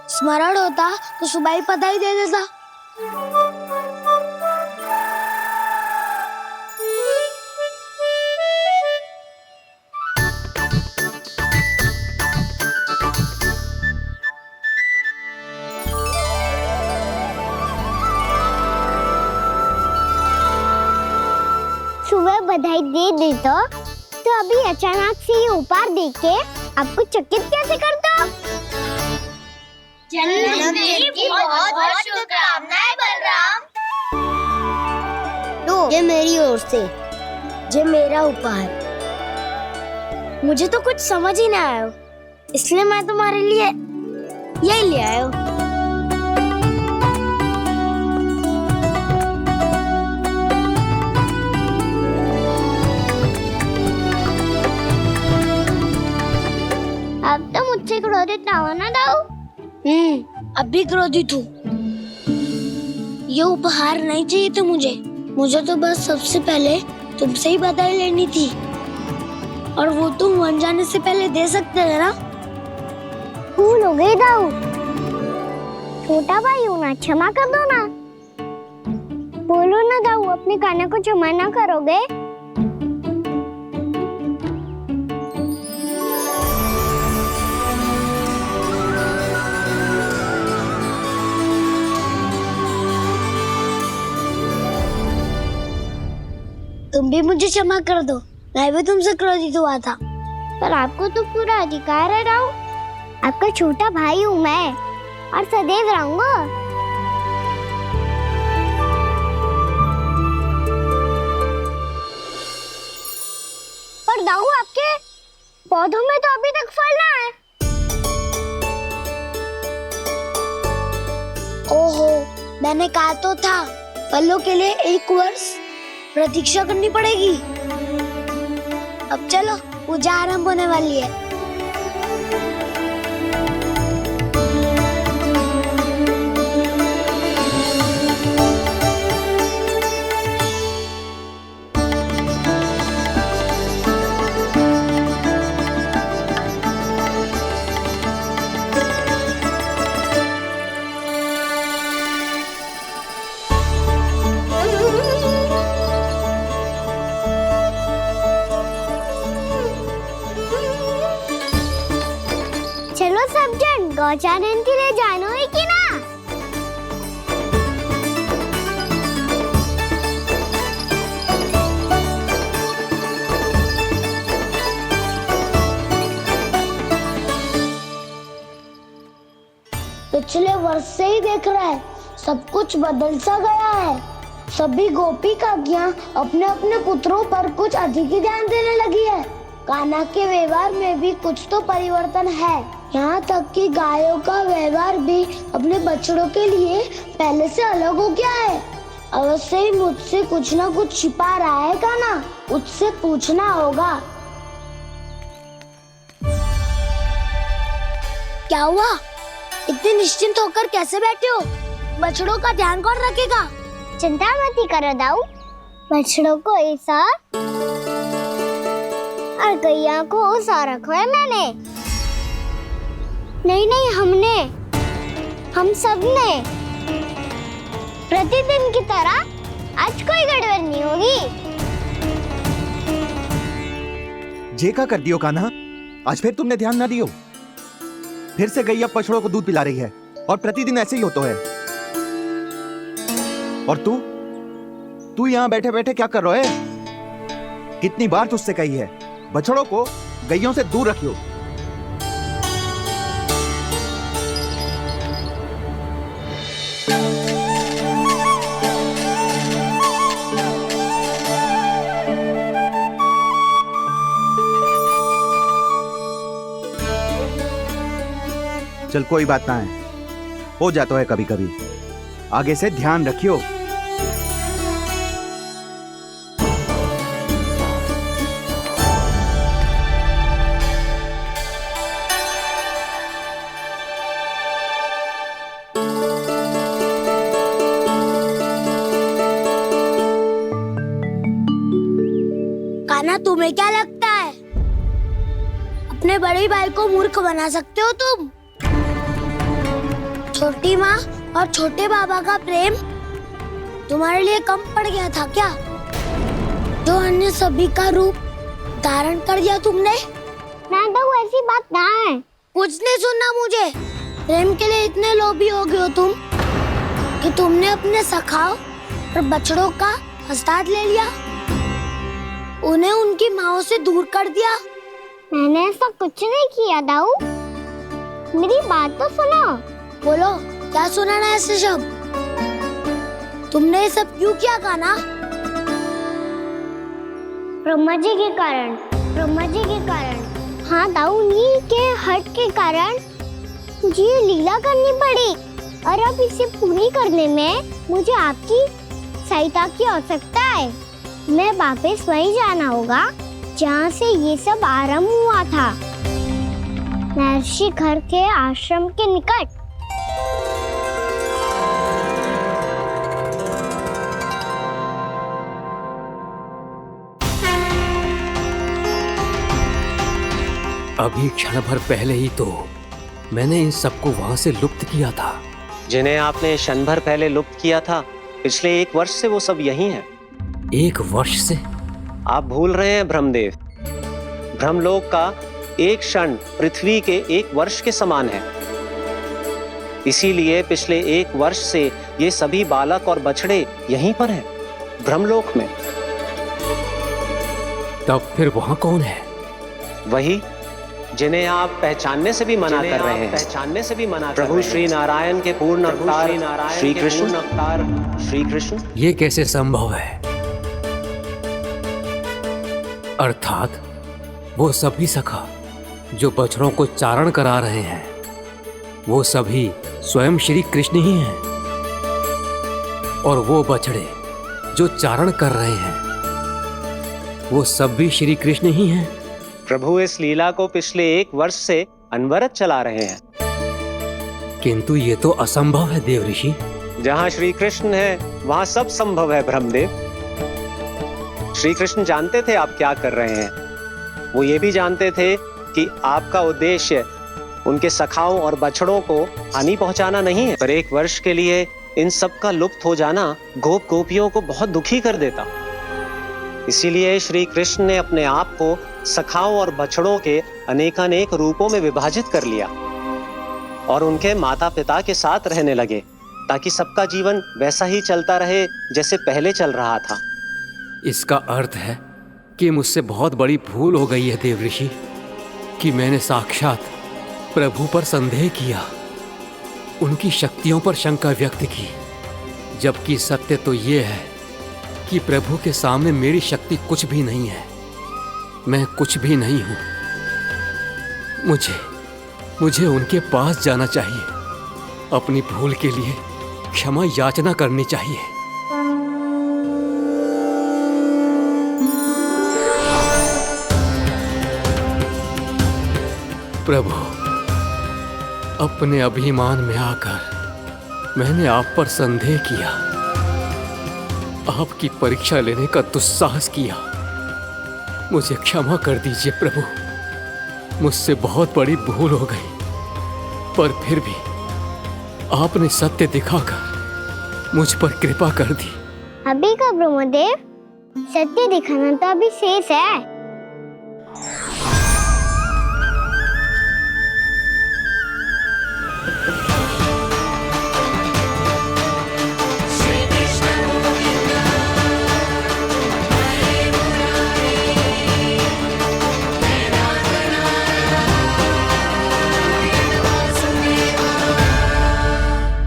[SPEAKER 12] स्मरण होता तो सुबह ही पता ही दे देता।
[SPEAKER 4] सुबह बधाई दे देता तो अभी अचानक से ये उपहार देख के आपको चकित कैसे कर दो?
[SPEAKER 12] जन्मदिन की बहुत-बहुत शुभकामनाएं बलराम। लो, ये मेरी ओर से, ये मेरा उपहार। मुझे तो कुछ समझ ही ना आया, इसलिए मैं तुम्हारे लिए यही ले आया हूँ।
[SPEAKER 4] अब तो मुझसे क्रोधित ना हो ना दाऊ।
[SPEAKER 12] अब भी क्रोधित हूँ। ये उपहार नहीं चाहिए था मुझे तो बस सबसे पहले तुमसे ही बधाई लेनी थी, और वो तुम बन जाने से पहले दे सकते थे ना।
[SPEAKER 4] भूल हो गई दाऊ, छोटा भाई हूँ ना, क्षमा कर दो ना। बोलो ना दाऊ, अपने कान्हा को क्षमा ना करोगे?
[SPEAKER 12] तुम भी मुझे क्षमा कर दो, मैं भी तुमसे क्रोधित हुआ था।
[SPEAKER 4] पर आपको तो पूरा अधिकार है दाऊ, आपका छोटा भाई हूँ मैं और सदैव रहूंगा। पर दाऊ, आपके पौधों में तो अभी तक फल ना है।
[SPEAKER 12] ओहो, मैंने कहा तो था फलों के लिए 1 वर्ष प्रतीक्षा करनी पड़ेगी। अब चलो, पूजा आरंभ होने वाली है।
[SPEAKER 4] चलो सब जन गौचारण के लिए जानो है कि ना?
[SPEAKER 12] पिछले वर्ष से ही देख रहा है, सब कुछ बदल सा गया है। सभी गोपी काकियां अपने अपने पुत्रों पर कुछ अधिक ही ध्यान देने लगी है। कान्हा के व्यवहार में भी कुछ तो परिवर्तन है। यहाँ तक कि गायों का व्यवहार भी अपने बछड़ों के लिए पहले से अलग हो गया है। अवश्य ही मुझसे कुछ ना कुछ छिपा रहा है कान्हा, उससे पूछना होगा। क्या हुआ? इतने निश्चिंत होकर कैसे बैठे हो? बछड़ों का ध्यान कौन रखेगा?
[SPEAKER 4] चिंता मत करो दाऊ, बछड़ों को ऐसा और गैया को उसा रखो है मैंने। नहीं नहीं, हमने, हम सब ने। प्रतिदिन की तरह आज कोई गड़बड़ नहीं होगी।
[SPEAKER 11] जे का कर दियो कान्हा, आज फिर तुमने ध्यान ना दियो। फिर से गैया बछड़ों को दूध पिला रही है और प्रतिदिन ऐसे ही होता है। और तू यहाँ बैठे बैठे क्या कर रहा है? कितनी बार तुझसे कही है बछड़ों को गैयों से दूर रखियो। चल कोई बात ना है, हो जाता है कभी कभी। आगे से ध्यान रखियो।
[SPEAKER 12] कान्हा, तुम्हें क्या लगता है अपने बड़े भाई को मूर्ख बना सकते हो तुम? छोटी माँ और छोटे बाबा का प्रेम तुम्हारे लिए कम पड़ गया था क्या? जो अन्य सभी का रूप धारण कर दिया तुमने?
[SPEAKER 4] ना तो ऐसी बात ना है।
[SPEAKER 12] कुछ नहीं सुनना मुझे। प्रेम के लिए इतने लोभी हो गए हो तुम कि तुमने अपने सखाओ और बछड़ों का हस्ताक्षर ले लिया, उन्हें उनकी माँओं से दूर कर दिया।
[SPEAKER 4] मैंने ऐसा कुछ नहीं किया दाऊ, मेरी बात तो सुनो।
[SPEAKER 12] बोलो, क्या सुनाना है ऐसे शब्द? तुमने ये सब क्यों किया कान्हा?
[SPEAKER 4] ब्रह्मा जी के कारण, ब्रह्मा जी के कारण। हाँ दाऊ, नी के हट के कारण मुझे ये लीला करनी पड़ी, और अब इसे पूरी करने में मुझे आपकी सहायता की आवश्यकता है। मैं वापस वहीं जाना होगा जहाँ से ये सब आरंभ हुआ था, महर्षि घर के आश्रम के निकट।
[SPEAKER 14] अभी क्षण भर पहले ही तो मैंने इन सबको वहां से लुप्त किया था।
[SPEAKER 13] जिन्हें आपने क्षण भर पहले लुप्त किया था, पिछले 1 वर्ष से वो सब यहीं हैं।
[SPEAKER 14] 1 वर्ष से?
[SPEAKER 13] आप भूल रहे हैं ब्रह्मदेव। ब्रह्मलोक का एक क्षण पृथ्वी के 1 वर्ष के समान है। इसीलिए पिछले 1 वर्ष से ये सभी बालक और बछड़े यहीं पर हैं, ब्रह्मलोक में।
[SPEAKER 14] तब फिर वहां कौन है?
[SPEAKER 13] वही जिन्हें आप पहचानने से भी मना कर रहे हैं। पहचानने से भी मना प्रभु श्री नारायण के पूर्ण अवतार श्री कृष्ण।
[SPEAKER 14] ये कैसे संभव है? अर्थात वो सभी सखा जो बछड़ों को चारण करा रहे हैं, वो सभी स्वयं श्री कृष्ण ही हैं। और वो बछड़े जो चारण कर रहे हैं, वो सब भी श्री कृष्ण ही हैं।
[SPEAKER 13] प्रभु इस लीला को पिछले 1 वर्ष से अनवरत चला रहे हैं।
[SPEAKER 14] किंतु ये तो असंभव है देव ऋषि।
[SPEAKER 13] जहाँ श्री कृष्ण है वहाँ सब संभव है ब्रह्मदेव। श्री कृष्ण जानते थे आप क्या कर रहे हैं। वो ये भी जानते थे कि आपका उद्देश्य उनके सखाओं और बछड़ों को हानि पहुंचाना नहीं है, पर 1 वर्ष के लिए इन सब का लुप्त हो जाना गोप गोपियों को बहुत दुखी कर देता। इसीलिए श्री कृष्ण ने अपने आप को सखाओं और बछड़ों के अनेकानेक रूपों में विभाजित कर लिया और उनके माता पिता के साथ रहने लगे, ताकि सबका जीवन वैसा ही चलता रहे जैसे पहले चल रहा था।
[SPEAKER 14] इसका अर्थ है कि मुझसे बहुत बड़ी भूल हो गई है देव ऋषि, कि मैंने साक्षात प्रभु पर संदेह किया, उनकी शक्तियों पर शंका व्यक्त की, जबकि सत्य तो ये है कि प्रभु के सामने मेरी शक्ति कुछ भी नहीं है। मैं कुछ भी नहीं हूं। मुझे उनके पास जाना चाहिए, अपनी भूल के लिए क्षमा याचना करनी चाहिए। प्रभु, अपने अभिमान में आकर मैंने आप पर संदेह किया, आपकी परीक्षा लेने का दुस्साहस किया, मुझे क्षमा कर दीजिए प्रभु। मुझसे बहुत बड़ी भूल हो गई, पर फिर भी आपने सत्य दिखाकर मुझ पर कृपा कर दी।
[SPEAKER 4] अभी का ब्रह्मदेव, सत्य दिखाना तो अभी शेष है।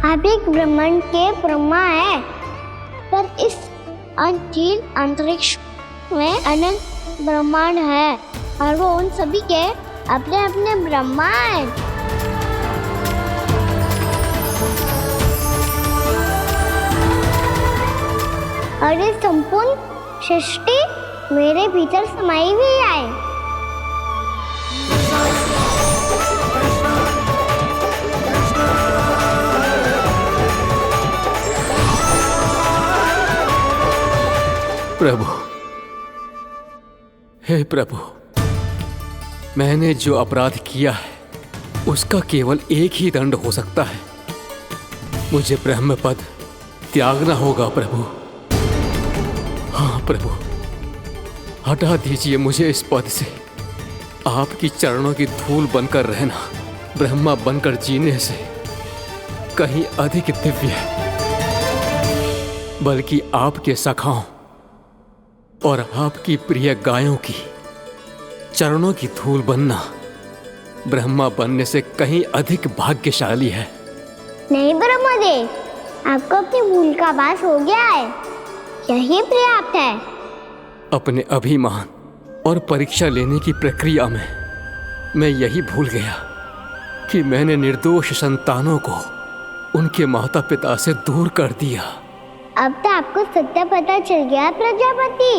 [SPEAKER 4] आप एक ब्रह्मांड के ब्रह्मा है, पर इस अनंत अंतरिक्ष में अनंत ब्रह्मांड है और वो उन सभी के अपने अपने ब्रह्मा हैं। और ये संपूर्ण सृष्टि मेरे भीतर समाई हुई है।
[SPEAKER 14] प्रभु, हे प्रभु, मैंने जो अपराध किया है उसका केवल एक ही दंड हो सकता है। मुझे ब्रह्म पद त्यागना होगा प्रभु। हाँ प्रभु, हटा दीजिए मुझे इस पद से। आपकी चरणों की धूल बनकर रहना ब्रह्मा बनकर जीने से कहीं अधिक दिव्य है। बल्कि आपके सखाओं और आपकी प्रिय गायों की चरणों की धूल बनना ब्रह्मा बनने से कहीं अधिक भाग्यशाली है।
[SPEAKER 4] नहीं ब्रह्मदेव, आपको अपनी भूल का आभास हो गया है, यही पर्याप्त है।
[SPEAKER 14] अपने अभिमान और परीक्षा लेने की प्रक्रिया में मैं यही भूल गया कि मैंने निर्दोष संतानों को उनके माता पिता से दूर कर दिया।
[SPEAKER 4] अब तो आपको सत्य पता चल गया प्रजापति।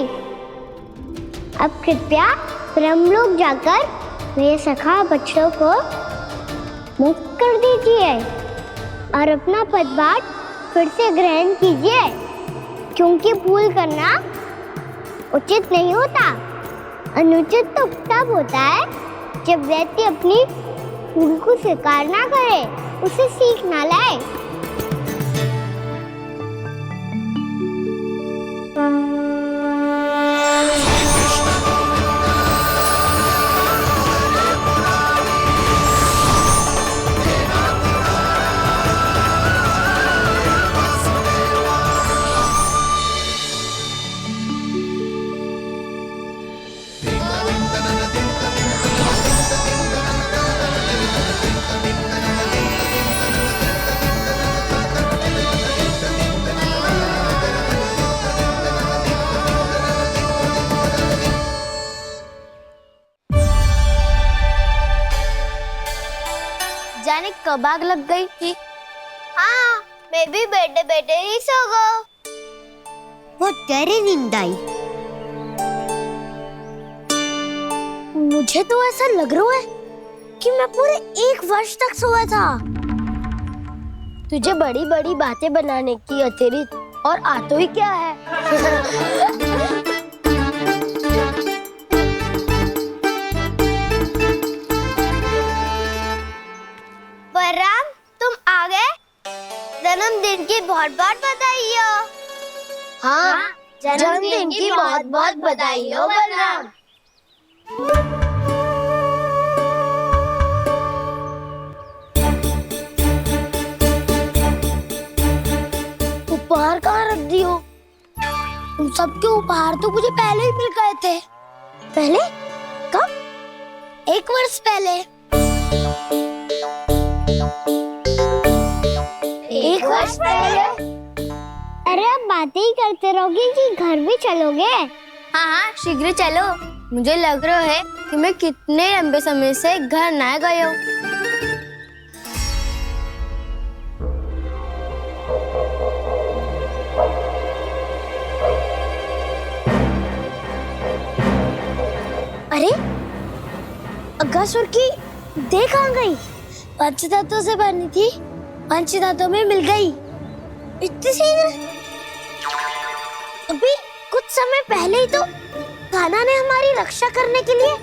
[SPEAKER 4] अब कृपया ब्रह्मलोक जाकर मेरे सखा बच्चों को मुक्त कर दीजिए और अपना पदभार फिर से ग्रहण कीजिए, क्योंकि भूल करना उचित नहीं होता। अनुचित तो तब होता है जब व्यक्ति अपनी भूल को स्वीकार ना करे, उसे सीख ना लाए।
[SPEAKER 12] जाने कब आग लग गई थी। हाँ, मैं भी बैठे बैठे ही सो गया।
[SPEAKER 4] बहुत गहरी नींद आई। मुझे तो ऐसा लग रहा है कि मैं पूरे 1 वर्ष तक सोया था।
[SPEAKER 12] तुझे बड़ी बड़ी बातें बनाने की अतिरिक्त और आता ही क्या है। बलराम, तुम आ गए? जन्मदिन की बहुत बहुत बधाई हो।
[SPEAKER 4] हाँ,
[SPEAKER 12] जन्मदिन की बहुत बहुत बधाई हो बलराम।
[SPEAKER 4] उपहार कहाँ रख दी हो? उन सबके उपहार तो मुझे पहले ही मिल गए थे। पहले? कब? 1 वर्ष पहले।
[SPEAKER 12] 1 वर्ष पहले?
[SPEAKER 4] अरे अब बातें ही करते रहोगे कि घर भी चलोगे?
[SPEAKER 12] हाँ हाँ, शीघ्र चलो। मुझे लग रहा है कि मैं कितने लंबे समय से घर ना गया हूँ।
[SPEAKER 4] अरे अगासुर की देह कहाँ गई? पंचतत्वों से बनी थी, पंचतत्वों में मिल गई। इतनी सी अभी कुछ समय पहले ही तो
[SPEAKER 12] कान्हा ने हमारी रक्षा करने के लिए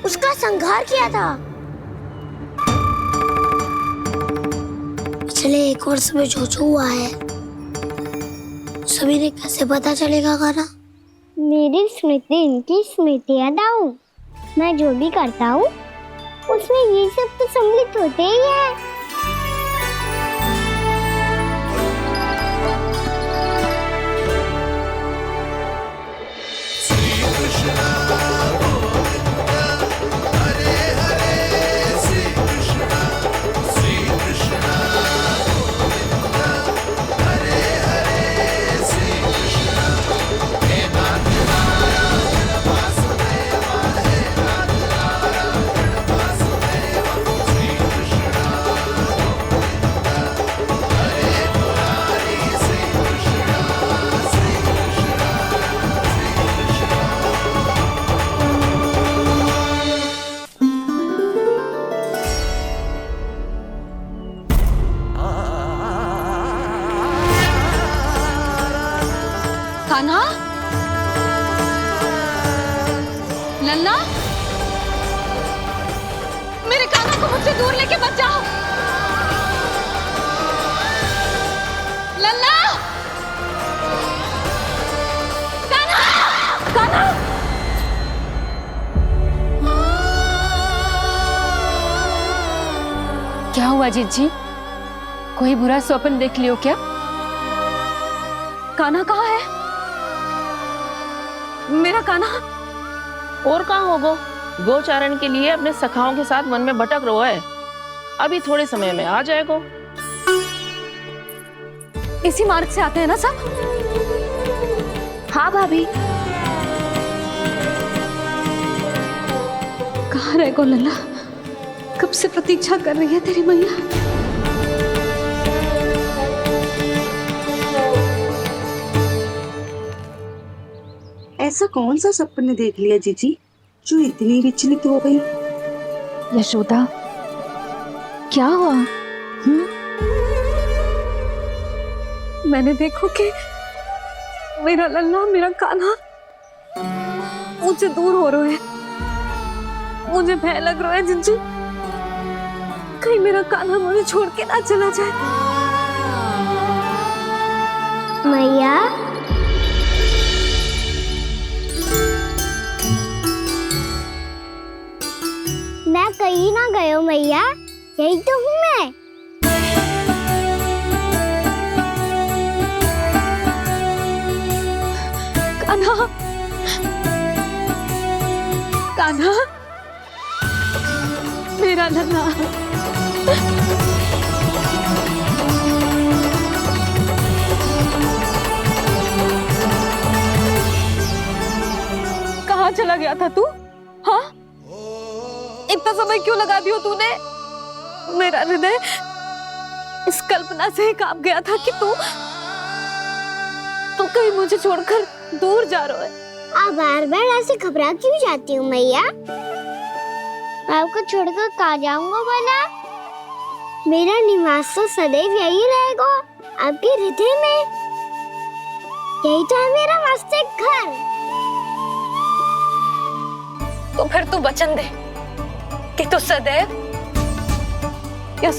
[SPEAKER 12] उसका संहार किया था। पिछले 1 वर्ष में जो जो हुआ है सभी ने कैसे पता चलेगा कान्हा? मेरी स्मृति इनकी स्मृति अदाऊं। मैं जो भी करता हूँ उसमें ये सब तो सम्मिलित होते ही है।
[SPEAKER 5] कान्हा, लल्ला, मेरे कान्हा को मुझसे दूर लेके मत जाओ। लल्ला, कान्हा, कान्हा। क्या हुआ जीजी? कोई बुरा स्वप्न देख लियो क्या? कान्हा कहाँ है? मेरा कान्हा?
[SPEAKER 16] और कहाँ होगो? गोचारण के लिए अपने सखाओं के साथ वन में भटक रहा है। अभी थोड़े समय में आ जाएगा।
[SPEAKER 5] इसी मार्ग से आते हैं ना सब?
[SPEAKER 16] हाँ भाभी।
[SPEAKER 5] कहाँ रह गो लल्ला? कब से प्रतीक्षा कर रही है तेरी मैया।
[SPEAKER 6] ऐसा कौन सा सपने देख लिया जीजी जो इतनी विचलित हो गई?
[SPEAKER 5] यशोदा, क्या हुआ? मैंने देखो कि मेरा लल्ला, मेरा कान्हा मुझे दूर हो रहा है। मुझे भय लग रहा है जीजू, कहीं मेरा कान्हा मुझे छोड़ के ना चला जाए।
[SPEAKER 12] मैया, मैं कहीं ना गयो मैया, यही तो हूँ मैं।
[SPEAKER 5] कान्हा, कान्हा, मेरा लल्ला। कहाँ चला गया था तू? हाँ, इतना समय क्यों लगा दियो तूने? मेरा हृदय इस कल्पना से कांप गया था कि तू कहीं मुझे छोड़कर दूर जा रहा है।
[SPEAKER 12] आप बार बार ऐसे घबरा क्यों जाती हूँ मैया? आपको छोड़कर कहाँ जाऊंगा भला? मेरा निवास तो सदैव यही रहेगा, आपके हृदय में। यही तो है मेरा वास्तविक घर।
[SPEAKER 5] तो फिर तू वचन दे कि तू सदैव या